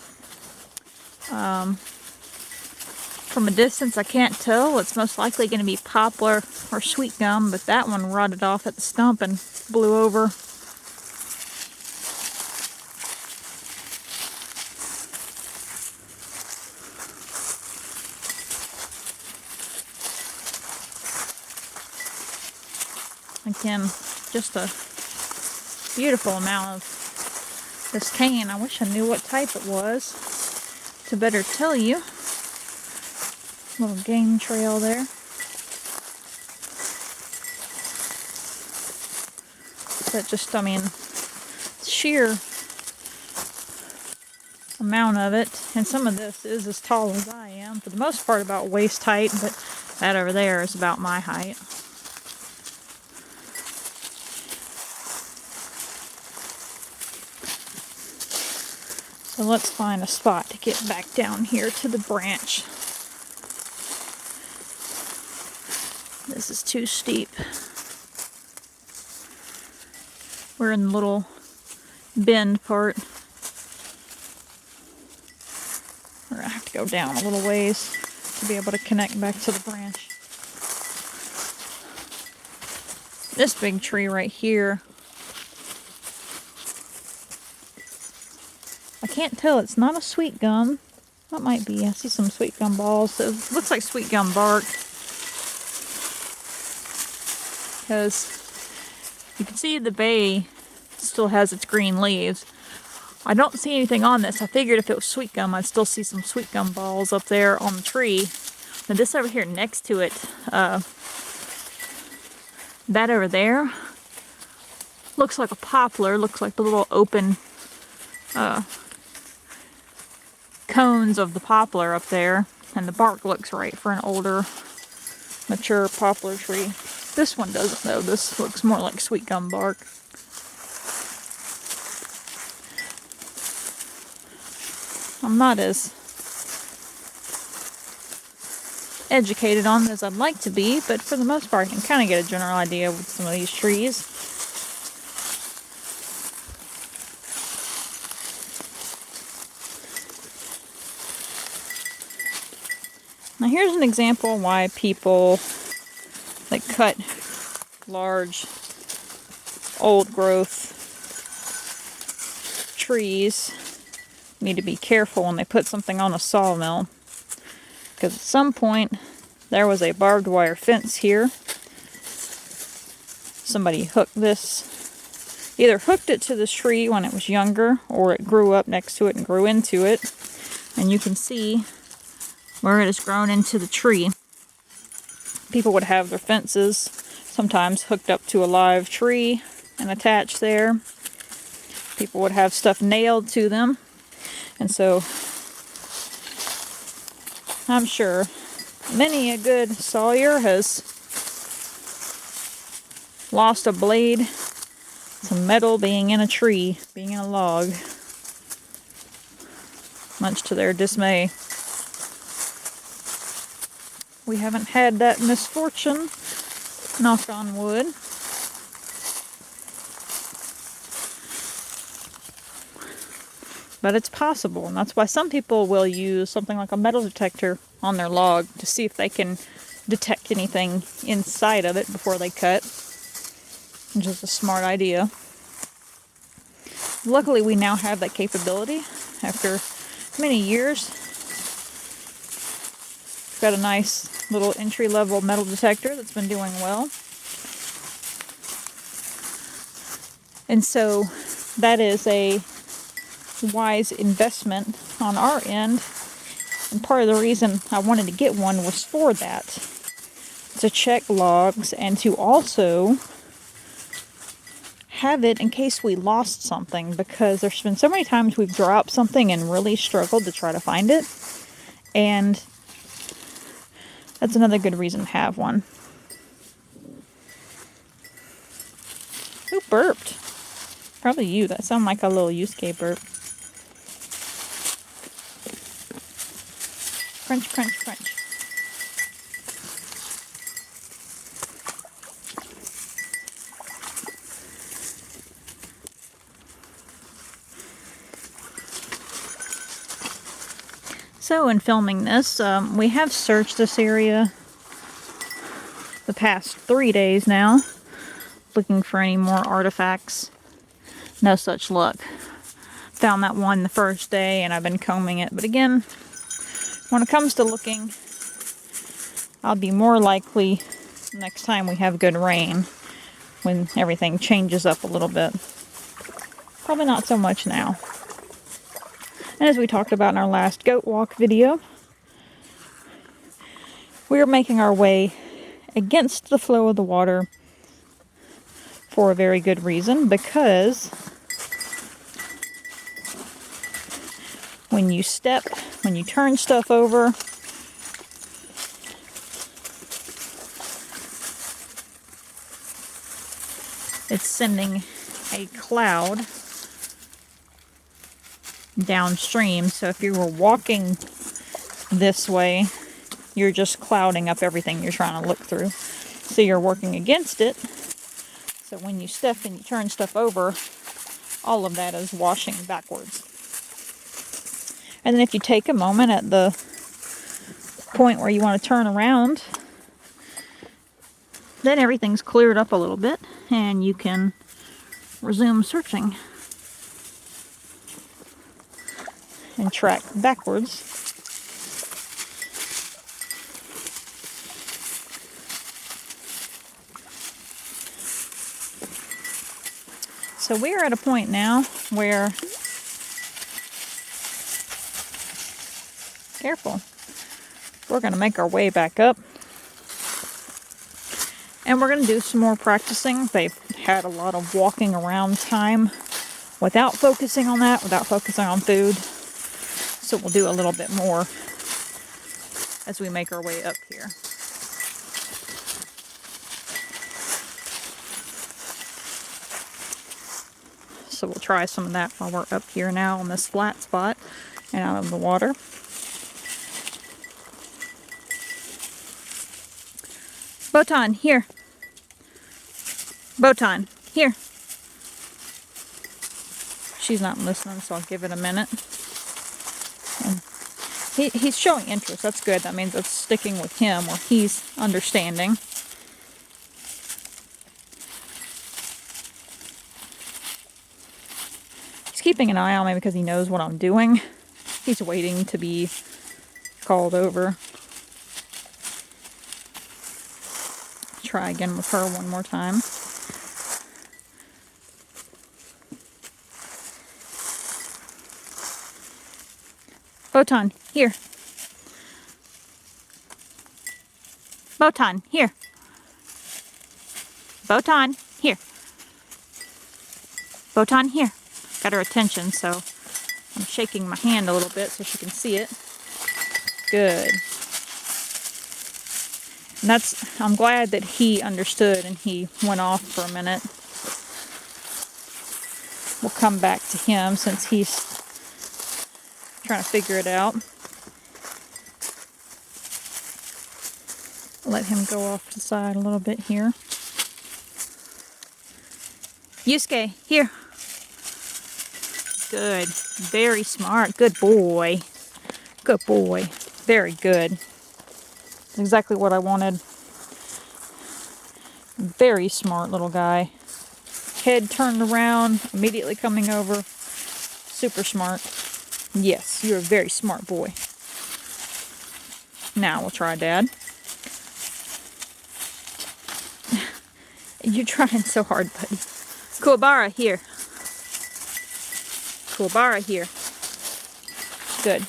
From a distance I can't tell, it's most likely going to be poplar or sweet gum, but that one rotted off at the stump and blew over. Again, just a beautiful amount of this cane. I wish I knew what type it was to better tell you. Little game trail there. That just, I mean, sheer amount of it. And some of this is as tall as I am. For the most part about waist height, but that over there is about my height. So let's find a spot to get back down here to the branch. This is too steep. We're in the little bend part. We're gonna have to go down a little ways to be able to connect back to the branch. This big tree right here, I can't tell, it's not a sweet gum. That might be, I see some sweet gum balls. It looks like sweet gum bark. Because you can see the bay still has its green leaves. I don't see anything on this. I figured if it was sweet gum, I'd still see some sweet gum balls up there on the tree. Now this over here next to it, that over there looks like a poplar, looks like the little open cones of the poplar up there, and the bark looks right for an older, mature poplar tree. This one doesn't though. This looks more like sweet gum bark. I'm not as educated on as I'd like to be, but for the most part I can kind of get a general idea with some of these trees. Now here's an example why people that cut large old growth trees need to be careful when they put something on a sawmill. Because at some point there was a barbed wire fence here. Somebody hooked this, either hooked it to this tree when it was younger, or it grew up next to it and grew into it. And you can see where it has grown into the tree. People would have their fences sometimes hooked up to a live tree and attached there. People would have stuff nailed to them. And so I'm sure many a good sawyer has lost a blade, some metal being in a tree, being in a log, much to their dismay. We haven't had that misfortune, knock on wood. But it's possible, and that's why some people will use something like a metal detector on their log to see if they can detect anything inside of it before they cut, which is a smart idea. Luckily, we now have that capability after many years. We've got a nice little entry-level metal detector that's been doing well. And so that is a wise investment on our end, and part of the reason I wanted to get one was for that, to check logs and to also have it in case we lost something, because there's been so many times we've dropped something and really struggled to try to find it, and that's another good reason to have one. Who burped? Probably you. That sounded like a little Yusuke burp. Crunch, crunch, crunch. So in filming this, we have searched this area the past 3 days now, looking for any more artifacts. No such luck. Found that one the first day and I've been combing it, but again, when it comes to looking, I'll be more likely next time we have good rain, when everything changes up a little bit. Probably not so much now. And as we talked about in our last goat walk video, we are making our way against the flow of the water for a very good reason, because when you turn stuff over, it's sending a cloud downstream. So if you were walking this way, you're just clouding up everything you're trying to look through. So you're working against it. So when you step and you turn stuff over, all of that is washing backwards. And then if you take a moment at the point where you want to turn around, then everything's cleared up a little bit and you can resume searching and track backwards. So we're at a point now where, careful, we're going to make our way back up. And we're going to do some more practicing. They've had a lot of walking around time without focusing on that, without focusing on food. So we'll do a little bit more as we make our way up here. So we'll try some of that while we're up here now on this flat spot and out of the water. Botan, here. Botan, here. She's not listening, so I'll give it a minute. And he's showing interest. That's good. That means it's sticking with him, or he's understanding. He's keeping an eye on me because he knows what I'm doing. He's waiting to be called over. Try again with her one more time. Botan, here. Botan, here. Botan, here. Botan, here. Got her attention, so I'm shaking my hand a little bit so she can see it. Good. And I'm glad that he understood and he went off for a minute. We'll come back to him since he's trying to figure it out. Let him go off to the side a little bit here. Yusuke, here. Good. Very smart. Good boy. Good boy. Very good. Exactly what I wanted. Very smart little guy. Head turned around, immediately coming over. Super smart. Yes, you're a very smart boy. Now we'll try Dad. You're trying so hard, buddy. Kuwabara, here. Kuwabara, here. Good.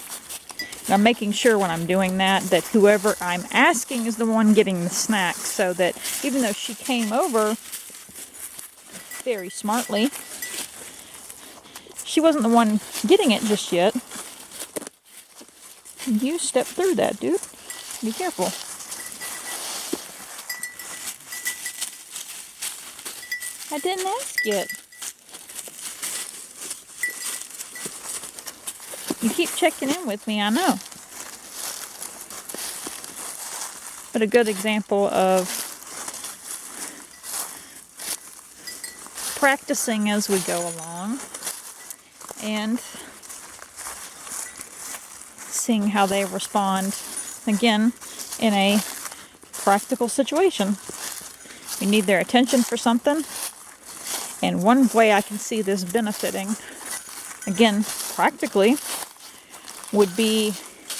And I'm making sure when I'm doing that whoever I'm asking is the one getting the snack, so that even though she came over very smartly, she wasn't the one getting it just yet. You step through that, dude. Be careful. I didn't ask yet. You keep checking in with me, I know. But a good example of practicing as we go along and seeing how they respond, again, in a practical situation. You need their attention for something, and one way I can see this benefiting, again, practically, would be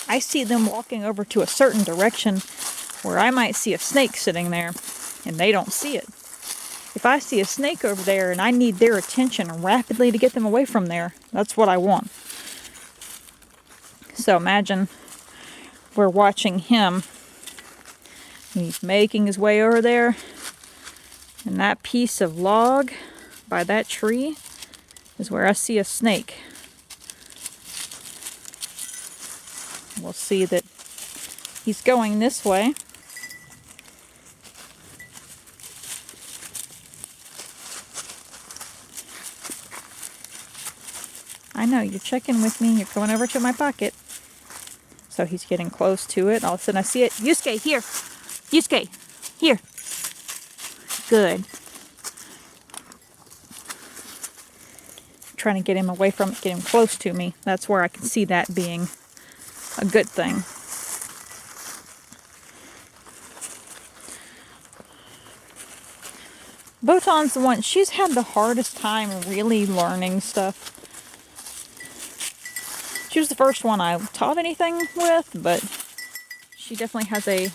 I see them walking over to a certain direction where I might see a snake sitting there, and they don't see it. If I see a snake over there and I need their attention rapidly to get them away from there, that's what I want. So imagine we're watching him. He's making his way over there, and that piece of log by that tree is where I see a snake. We'll see that he's going this way. I know, you're checking with me. You're coming over to my pocket. So he's getting close to it. All of a sudden I see it. Yusuke, here. Yusuke, here. Good. Trying to get him away from it, get him close to me. That's where I can see that being a good thing. Botan's the one, she's had the hardest time really learning stuff. She was the first one I taught anything with, but she definitely has a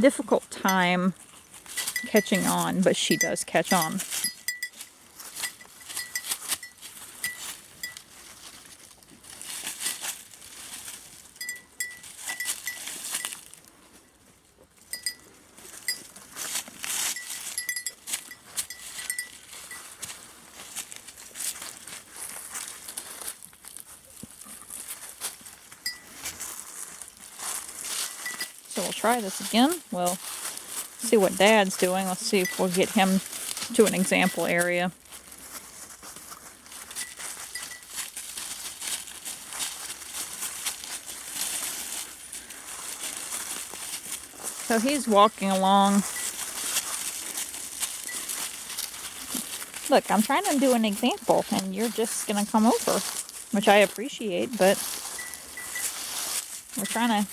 difficult time catching on, but she does catch on. So we'll try this again. We'll see what Dad's doing. Let's see if we'll get him to an example area. So he's walking along. Look, I'm trying to do an example, and you're just going to come over, which I appreciate, but we're trying to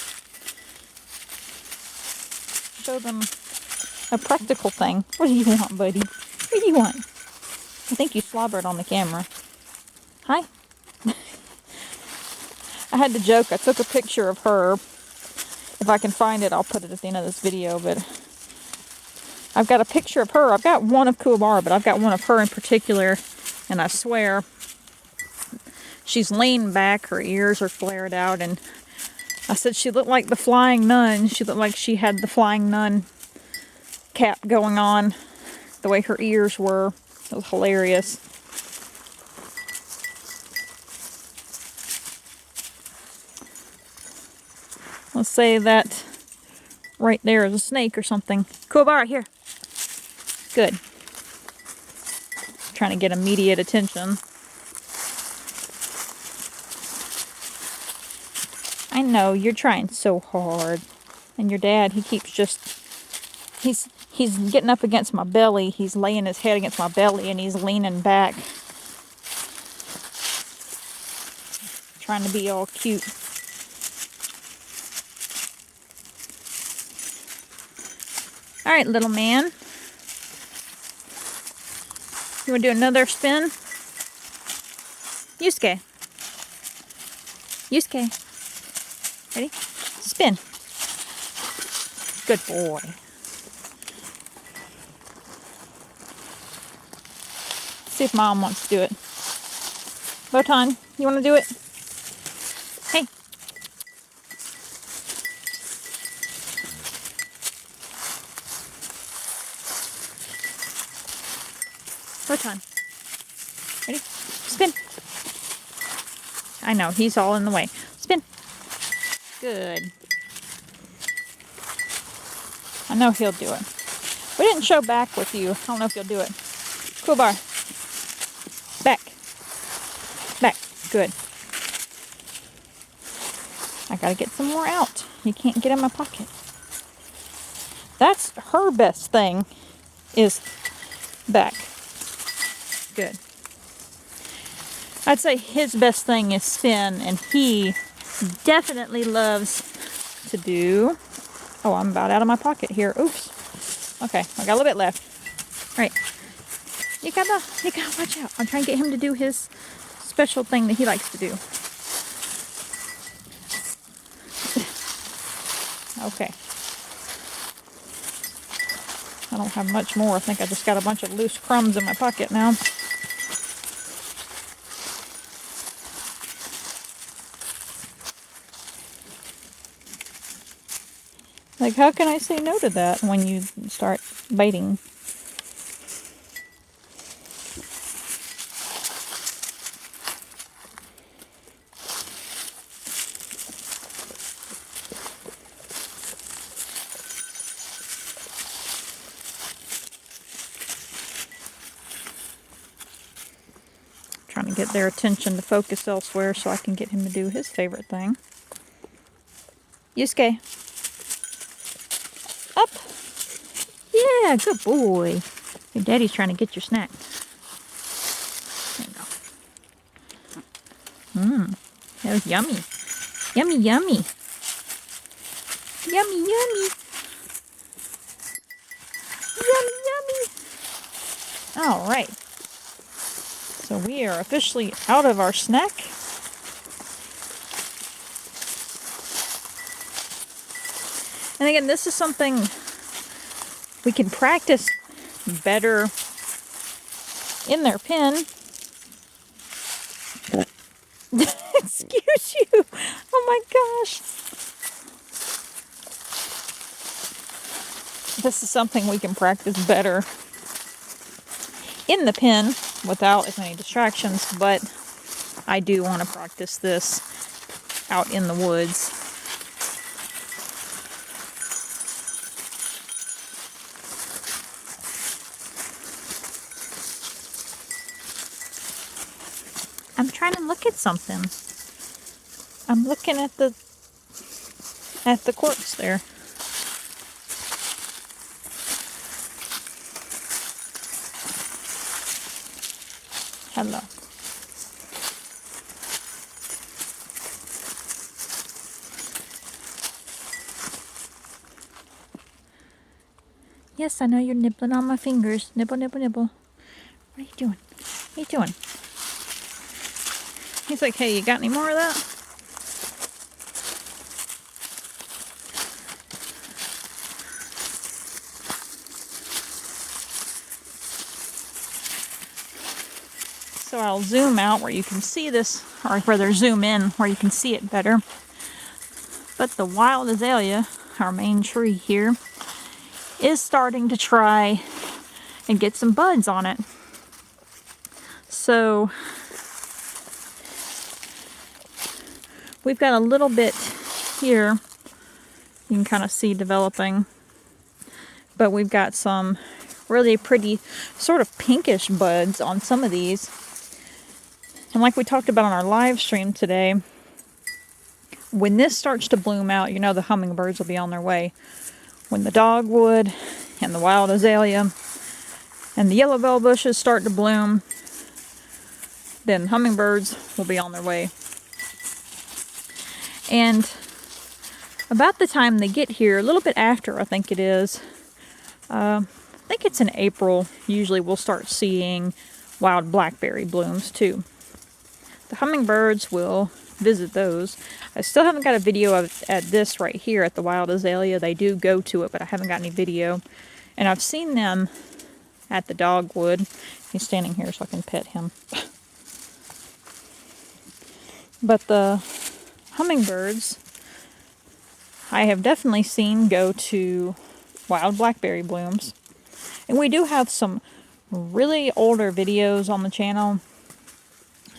show them a practical thing. What do you want, buddy? What do you want? I think you slobbered on the camera. Hi. I had to joke. I took a picture of her. If I can find it, I'll put it at the end of this video, but I've got a picture of her. I've got one of Kuwabara, but I've got one of her in particular, and I swear she's leaned back, her ears are flared out, and I said she looked like the flying nun. She looked like she had the flying nun cap going on, the way her ears were. It was hilarious. Let's say that right there is a snake or something. Kuwabara, here. Good. Trying to get immediate attention. I know, you're trying so hard. And your dad, he keeps just... He's getting up against my belly. He's laying his head against my belly and he's leaning back. Trying to be all cute. Alright, little man. You want to do another spin? Yusuke. Yusuke. Ready? Spin. Good boy. Let's see if Mom wants to do it. Botan, you want to do it? Hey. Botan. Ready? Spin. I know, he's all in the way. Spin. Good. I know he'll do it. We didn't show back with you. I don't know if you'll do it. Kuwabara. Back. Back. Good. I gotta get some more out. You can't get in my pocket. That's her best thing, is back. Good. I'd say his best thing is spin, and he definitely loves to do... Oh, I'm about out of my pocket here. Oops. Okay, I got a little bit left. All right. You gotta watch out. I'm trying to get him to do his special thing that he likes to do. Okay. I don't have much more. I think I just got a bunch of loose crumbs in my pocket now. Like, how can I say no to that when you start biting? Trying to and get their attention to focus elsewhere so I can get him to do his favorite thing. Yusuke. Up. Yeah, good boy. Your daddy's trying to get your snack. There you go. That was yummy. Yummy, yummy. Yummy, yummy. Yummy, yummy. All right. So we are officially out of our snack. And again, this is something we can practice better in their pen. Excuse you. Oh my gosh. This is something we can practice better in the pen without as many distractions, but I do want to practice this out in the woods. I'm trying to look at something. I'm looking at the quartz there. Hello. Yes, I know you're nibbling on my fingers. Nibble, nibble, nibble. What are you doing? What are you doing? He's like, hey, you got any more of that? So I'll zoom out where you can see this, or rather zoom in where you can see it better. But the wild azalea, our main tree here, is starting to try and get some buds on it. So we've got a little bit here you can kind of see developing, but we've got some really pretty sort of pinkish buds on some of these. And like we talked about on our live stream today, when this starts to bloom out, you know the hummingbirds will be on their way. When the dogwood and the wild azalea and the yellow bell bushes start to bloom, then hummingbirds will be on their way. And about the time they get here, a little bit after I think it is, I think it's in April, usually we'll start seeing wild blackberry blooms too. The hummingbirds will visit those. I still haven't got a video of at this right here at the wild azalea. They do go to it, but I haven't got any video. And I've seen them at the dogwood. He's standing here so I can pet him. But the hummingbirds, I have definitely seen go to wild blackberry blooms. And we do have some really older videos on the channel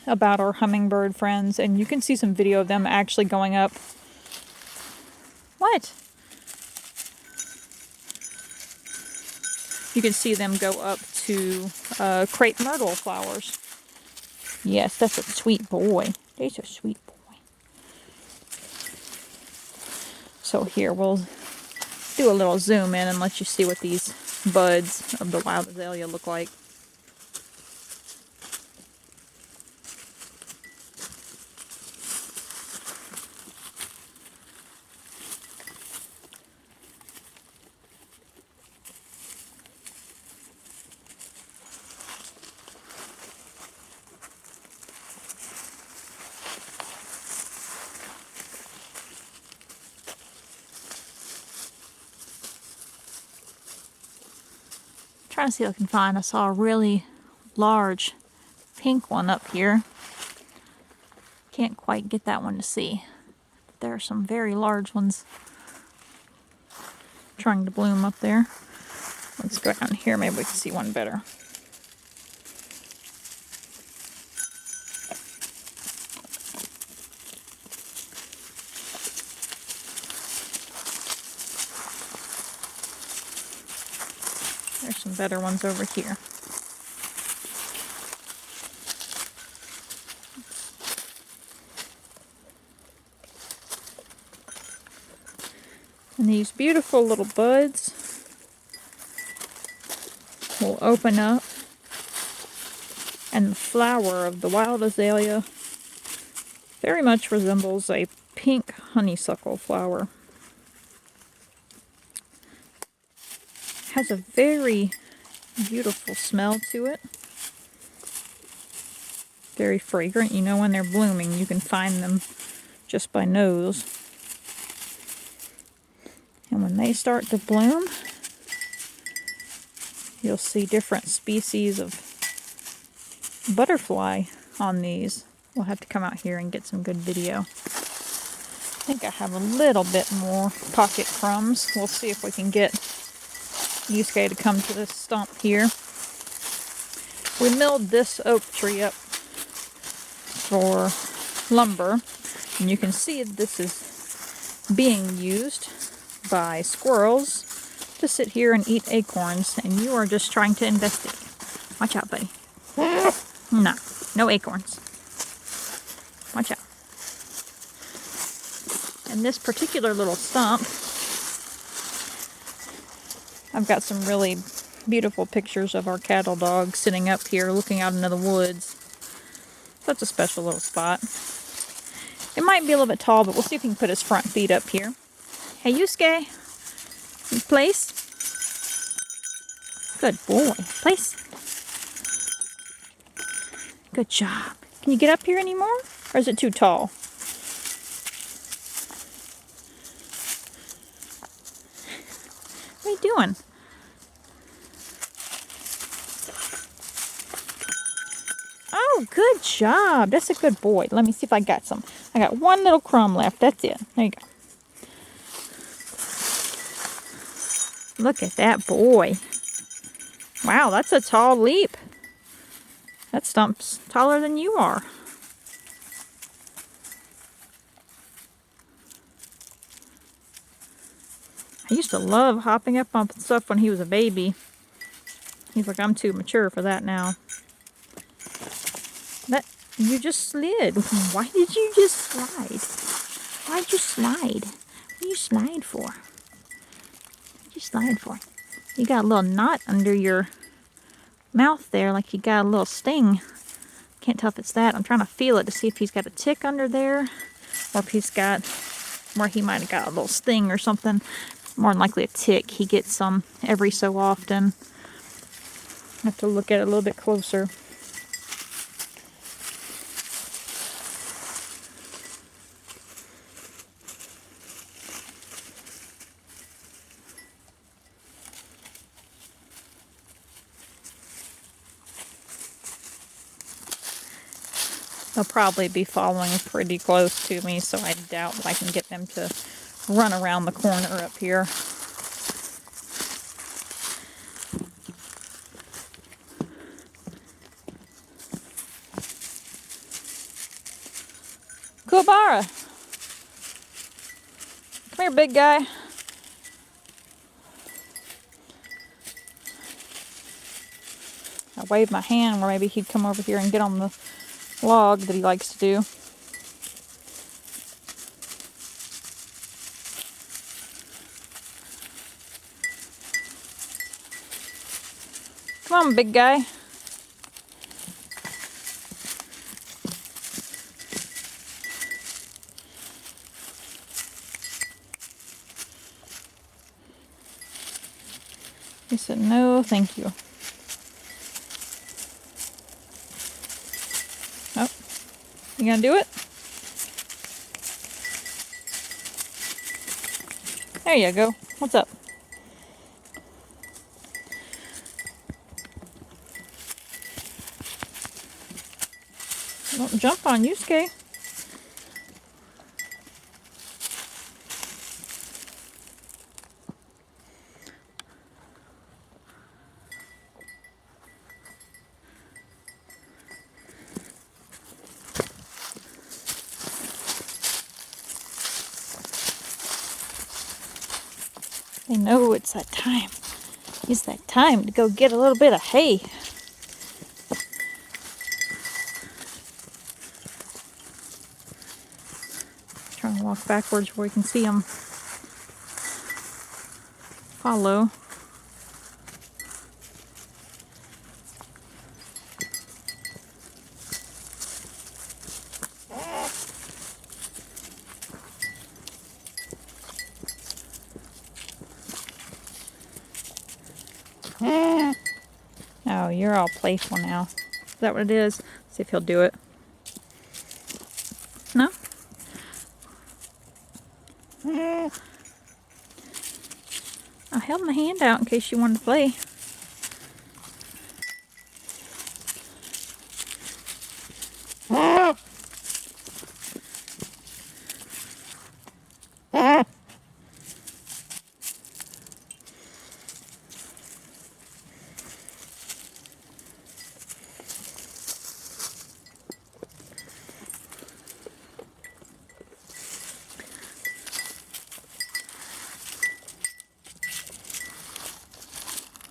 about our hummingbird friends, and you can see some video of them actually going up. What? You can see them go up to crepe myrtle flowers. Yes, that's a sweet boy. He's a sweet boy. So here, we'll do a little zoom in and let you see what these buds of the wild azalea look like. Trying to see if I can find. I saw a really large pink one up here. Can't quite get that one to see. But there are some very large ones trying to bloom up there. Let's go down here. Maybe we can see one better. There's some better ones over here. And these beautiful little buds will open up, and the flower of the wild azalea very much resembles a pink honeysuckle flower. Has a very beautiful smell to it. Very fragrant. You know when they're blooming, you can find them just by nose. And when they start to bloom, you'll see different species of butterfly on these. We'll have to come out here and get some good video. I think I have a little bit more pocket crumbs. We'll see if we can get Yusuke to come to this stump here. We milled this oak tree up for lumber, and you can see this is being used by squirrels to sit here and eat acorns, and you are just trying to investigate. Watch out, buddy. No acorns. Watch out. And this particular little stump, I've got some really beautiful pictures of our cattle dog sitting up here looking out into the woods. That's a special little spot. It might be a little bit tall, but we'll see if we can put his front feet up here. Hey, Yusuke. Place. Good boy. Place. Good job. Can you get up here anymore? Or is it too tall? What are you doing? Oh, good job. That's a good boy. Let me see if I got some. I got one little crumb left. That's it. There you go. Look at that boy. Wow, that's a tall leap. That stump's taller than you are. I used to love hopping up on stuff when he was a baby. He's like, I'm too mature for that now. You just slid. Why did you just slide? Why'd you slide? What do you slide for? What'd you slide for? You got a little knot under your mouth there, like you got a little sting. Can't tell if it's that. I'm trying to feel it to see if he's got a tick under there, or if he's got, where he might have got a little sting or something. More than likely a tick. He gets some every so often. I have to look at it a little bit closer. They'll probably be following pretty close to me, so I doubt I can get them to run around the corner up here. Kubara! Come here, big guy. I waved my hand where maybe he'd come over here and get on the log that he likes to do. Come on, big guy. He said, no, thank you. Oh, you gonna do it? There you go. What's up? Don't jump on Yusuke. They know it's that time. It's that time to go get a little bit of hay. Trying to walk backwards where we can see them. follow. Oh, you're all playful now. Is that what it is? See if he'll do it. No? I held my hand out in case you wanted to play.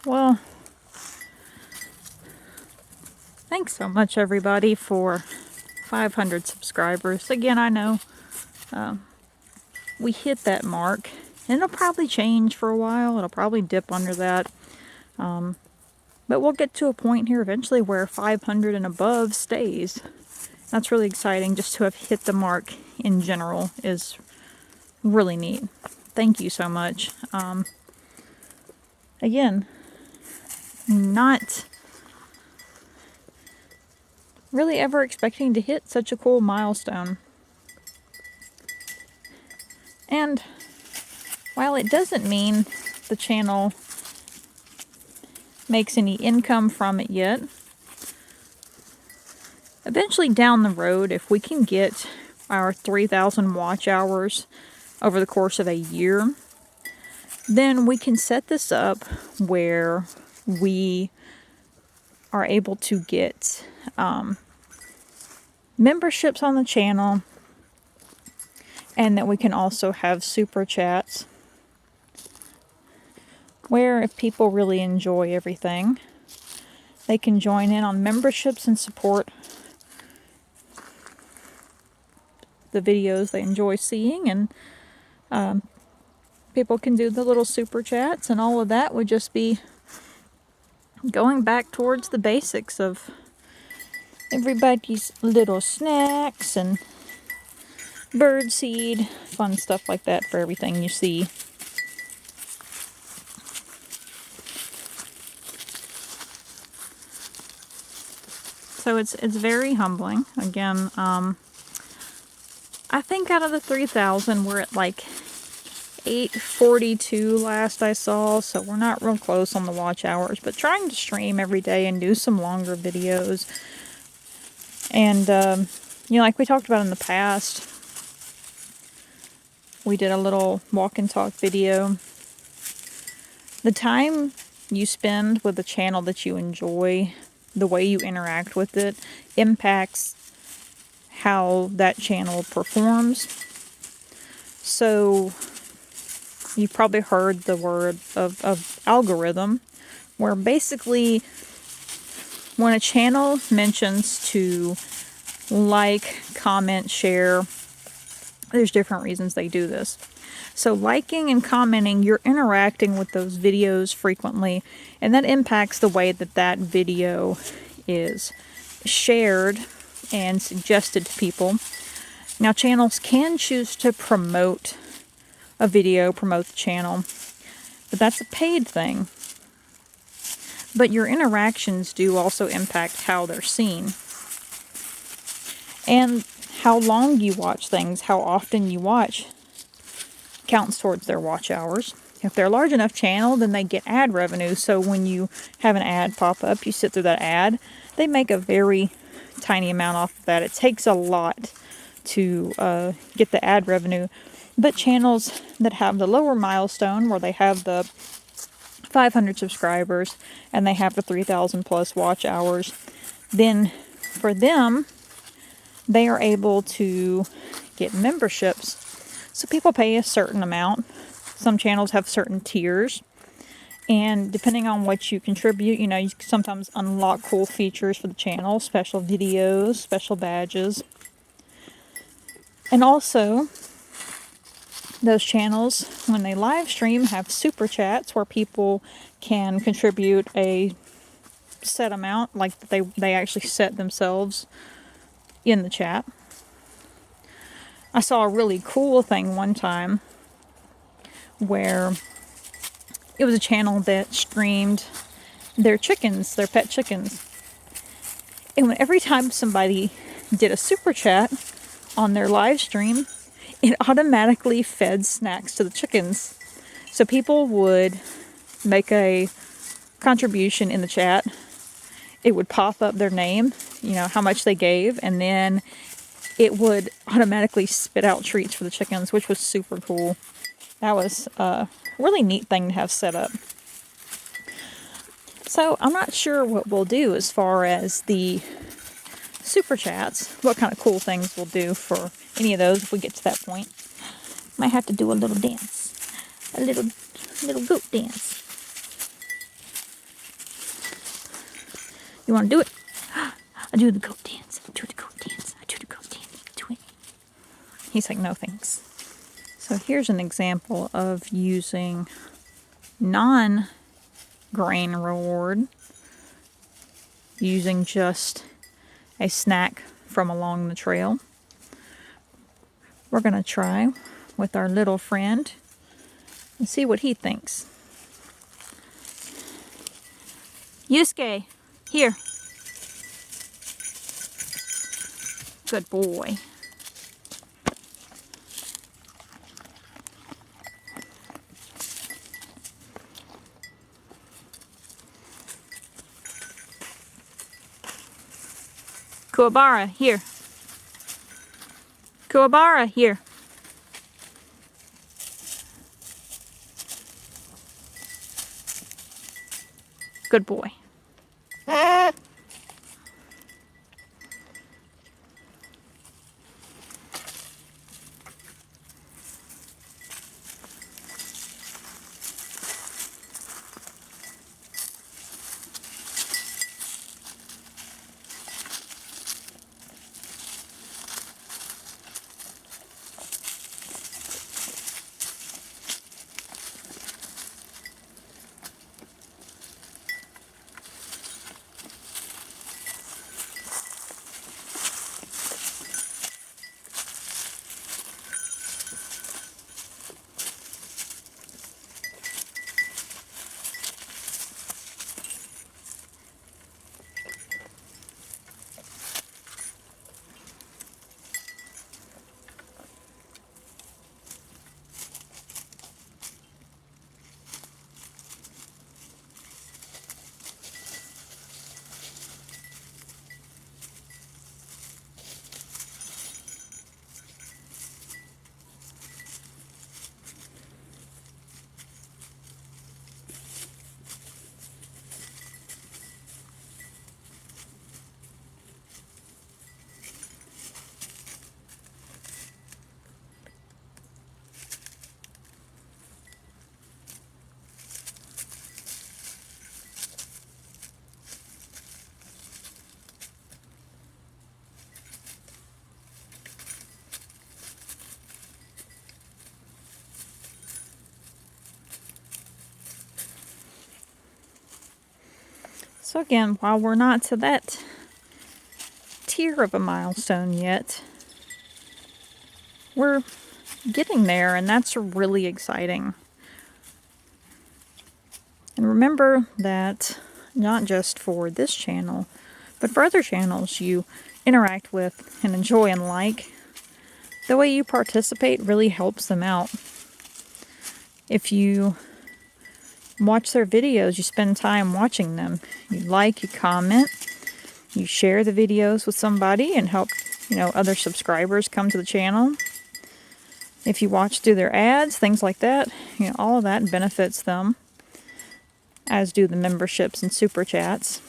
Well, thanks so much, everybody, for 500 subscribers. Again, I know we hit that mark, and it'll probably change for a while. It'll probably dip under that. But we'll get to a point here eventually where 500 and above stays. That's really exciting. Just to have hit the mark in general is really neat. Thank you so much. Again, not really ever expecting to hit such a cool milestone. And while it doesn't mean the channel makes any income from it yet, eventually down the road, if we can get our 3,000 watch hours over the course of a year, then we can set this up where we are able to get memberships on the channel, and that we can also have super chats where if people really enjoy everything, they can join in on memberships and support the videos they enjoy seeing, and people can do the little super chats, and all of that would just be going back towards the basics of everybody's little snacks and birdseed, fun stuff like that for everything you see. So it's very humbling. Again, I think out of the 3,000, we're at like 842 last I saw, so we're not real close on the watch hours, but trying to stream every day and do some longer videos. And, you know, like we talked about in the past, we did a little walk and talk video. The time you spend with a channel that you enjoy, the way you interact with it, impacts how that channel performs. So you've probably heard the word of algorithm, where basically when a channel mentions to like, comment, share, there's different reasons they do this. So liking and commenting, you're interacting with those videos frequently, and that impacts the way that that video is shared and suggested to people. Now, channels can choose to promote a video, promote the channel, but that's a paid thing. But your interactions do also impact how they're seen. And how long you watch things, how often you watch, counts towards their watch hours. If they're a large enough channel, then they get ad revenue. So when you have an ad pop up, you sit through that ad, they make a very tiny amount off of that. It takes a lot to get the ad revenue. But channels that have the lower milestone, where they have the 500 subscribers and they have the 3,000 plus watch hours, then for them, they are able to get memberships. So people pay a certain amount. Some channels have certain tiers. And depending on what you contribute, you know, you can sometimes unlock cool features for the channel, special videos, special badges. And also, those channels, when they live stream, have super chats where people can contribute a set amount, like they actually set themselves in the chat. I saw a really cool thing one time where it was a channel that streamed their chickens, their pet chickens. And every time somebody did a super chat on their live stream, it automatically fed snacks to the chickens. So people would make a contribution in the chat. It would pop up their name, how much they gave, and then it would automatically spit out treats for the chickens, which was super cool. That was a really neat thing to have set up. So I'm not sure what we'll do as far as the super chats, what kind of cool things we'll do for any of those if we get to that point. Might have to do a little dance, a little goat dance. You want to do it? I do the goat dance. I do the goat dance. I do the goat dance. Do it. He's like, no thanks. So here's an example of using non-grain reward, using just a snack from along the trail. We're going to try with our little friend and see what he thinks. Yusuke, here. Good boy. Kuwabara, here. Kuwabara, here. Good boy. So again, while we're not to that tier of a milestone yet, we're getting there, and that's really exciting. And remember that not just for this channel, but for other channels you interact with and enjoy and like, the way you participate really helps them out. If you watch their videos, you spend time watching them, you like, you comment, you share the videos with somebody and help, other subscribers come to the channel. If you watch through their ads, things like that, all of that benefits them, as do the memberships and super chats.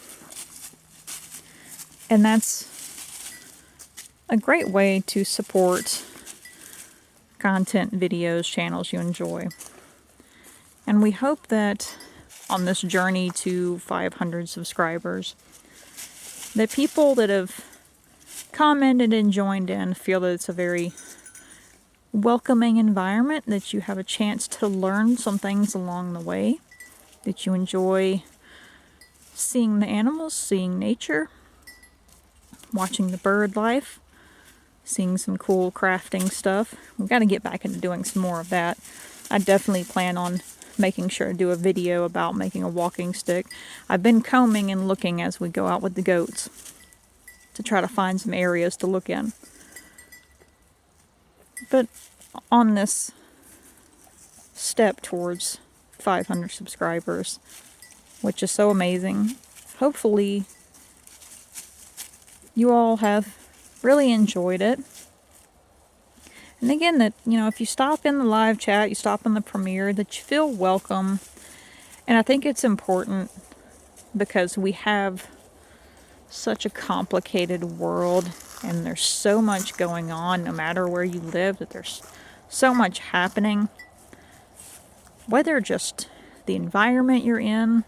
And that's a great way to support content, videos, channels you enjoy. And we hope that on this journey to 500 subscribers, that people that have commented and joined in feel that it's a very welcoming environment, that you have a chance to learn some things along the way, that you enjoy seeing the animals, seeing nature, watching the bird life, seeing some cool crafting stuff. We've got to get back into doing some more of that. I definitely plan on making sure to do a video about making a walking stick. I've been combing and looking as we go out with the goats to try to find some areas to look in. But on this step towards 500 subscribers, which is so amazing, hopefully you all have really enjoyed it. And again, that, you know, if you stop in the live chat, you stop in the premiere, that you feel welcome. And I think it's important because we have such a complicated world and there's so much going on no matter where you live, that there's so much happening. Whether just the environment you're in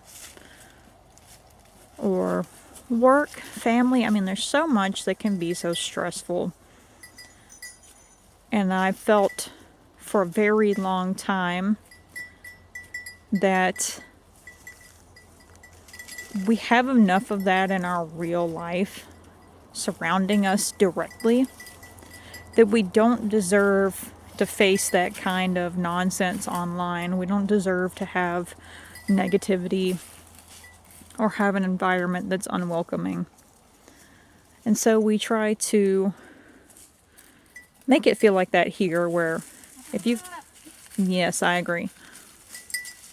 or work, family, I mean, there's so much that can be so stressful. And I felt for a very long time that we have enough of that in our real life surrounding us directly that we don't deserve to face that kind of nonsense online. We don't deserve to have negativity or have an environment that's unwelcoming. And so we try to make it feel like that here, where if you, yes, I agree.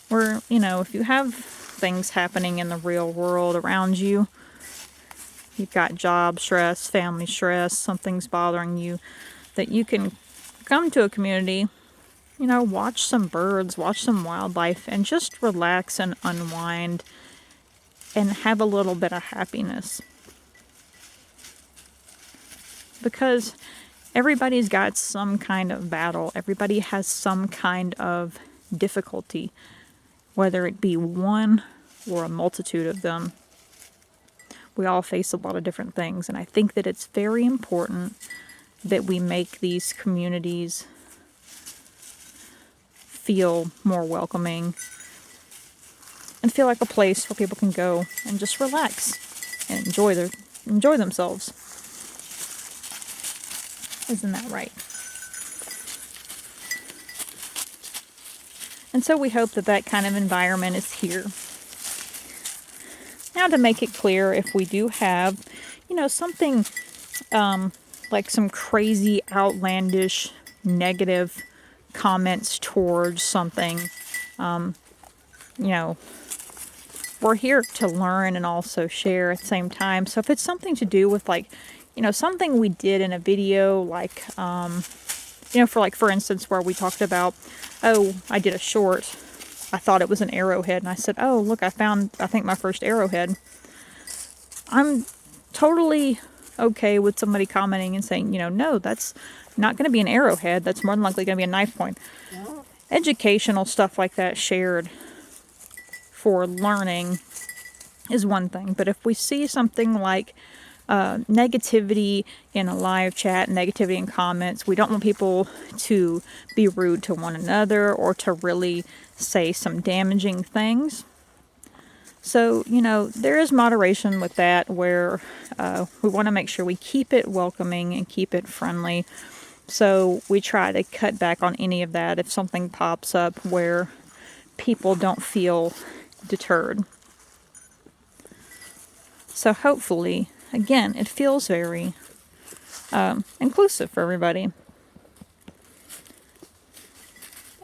Where, you know, if you have things happening in the real world around you, you've got job stress, family stress, something's bothering you, that you can come to a community, you know, watch some birds, watch some wildlife, and just relax and unwind and have a little bit of happiness. Because everybody's got some kind of battle. Everybody has some kind of difficulty, whether it be one or a multitude of them. We all face a lot of different things, and I think that it's very important that we make these communities feel more welcoming and feel like a place where people can go and just relax and enjoy themselves. Isn't that right? And so we hope that that kind of environment is here. Now, to make it clear, if we do have, you know, something like some crazy, outlandish, negative comments towards something, you know, we're here to learn and also share at the same time. So if it's something to do with, like, you know, something we did in a video, like, you know, for instance, where we talked about, oh, I did a short, I thought it was an arrowhead, and I said, oh, look, I think my first arrowhead. I'm totally okay with somebody commenting and saying, you know, no, that's not going to be an arrowhead, that's more than likely going to be a knife point. Educational stuff like that shared for learning is one thing, but if we see something like negativity in a live chat, negativity in comments, we don't want people to be rude to one another or to really say some damaging things. So, you know, there is moderation with that, where we want to make sure we keep it welcoming and keep it friendly. So we try to cut back on any of that if something pops up where people don't feel deterred. So hopefully, again, it feels very inclusive for everybody.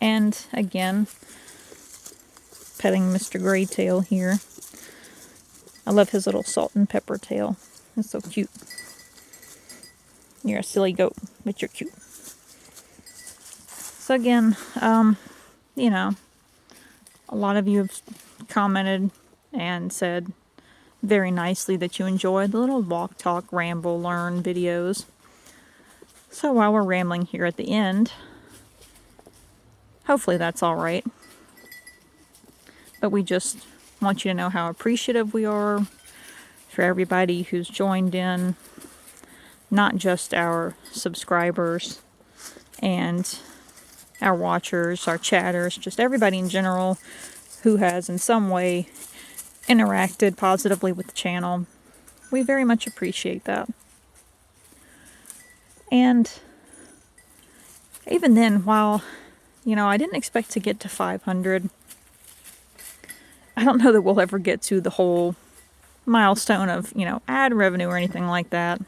And again, petting Mr. Graytail here. I love his little salt and pepper tail. It's so cute. You're a silly goat, but you're cute. So again, you know, a lot of you have commented and said very nicely that you enjoyed the little walk, talk, ramble, learn videos. So while we're rambling here at the end, hopefully that's all right. But we just want you to know how appreciative we are for everybody who's joined in, not just our subscribers and our watchers, our chatters, just everybody in general who has in some way interacted positively with the channel. We very much appreciate that. And even then, while, I didn't expect to get to 500, I don't know that we'll ever get to the whole milestone of, ad revenue or anything like that.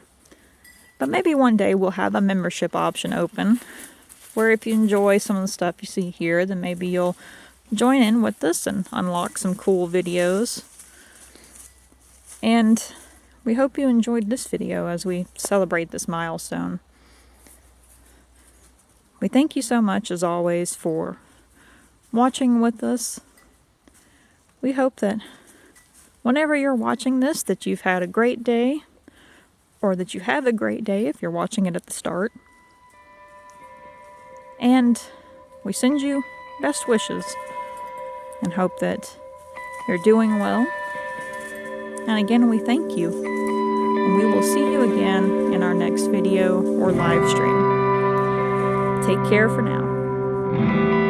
But maybe one day we'll have a membership option open where if you enjoy some of the stuff you see here, then maybe you'll join in with us and unlock some cool videos. And we hope you enjoyed this video as we celebrate this milestone. We thank you so much, as always, for watching with us. We hope that whenever you're watching this, that you've had a great day, or that you have a great day if you're watching it at the start. And we send you best wishes and hope that you're doing well. And again, we thank you. And we will see you again in our next video or live stream. Take care for now.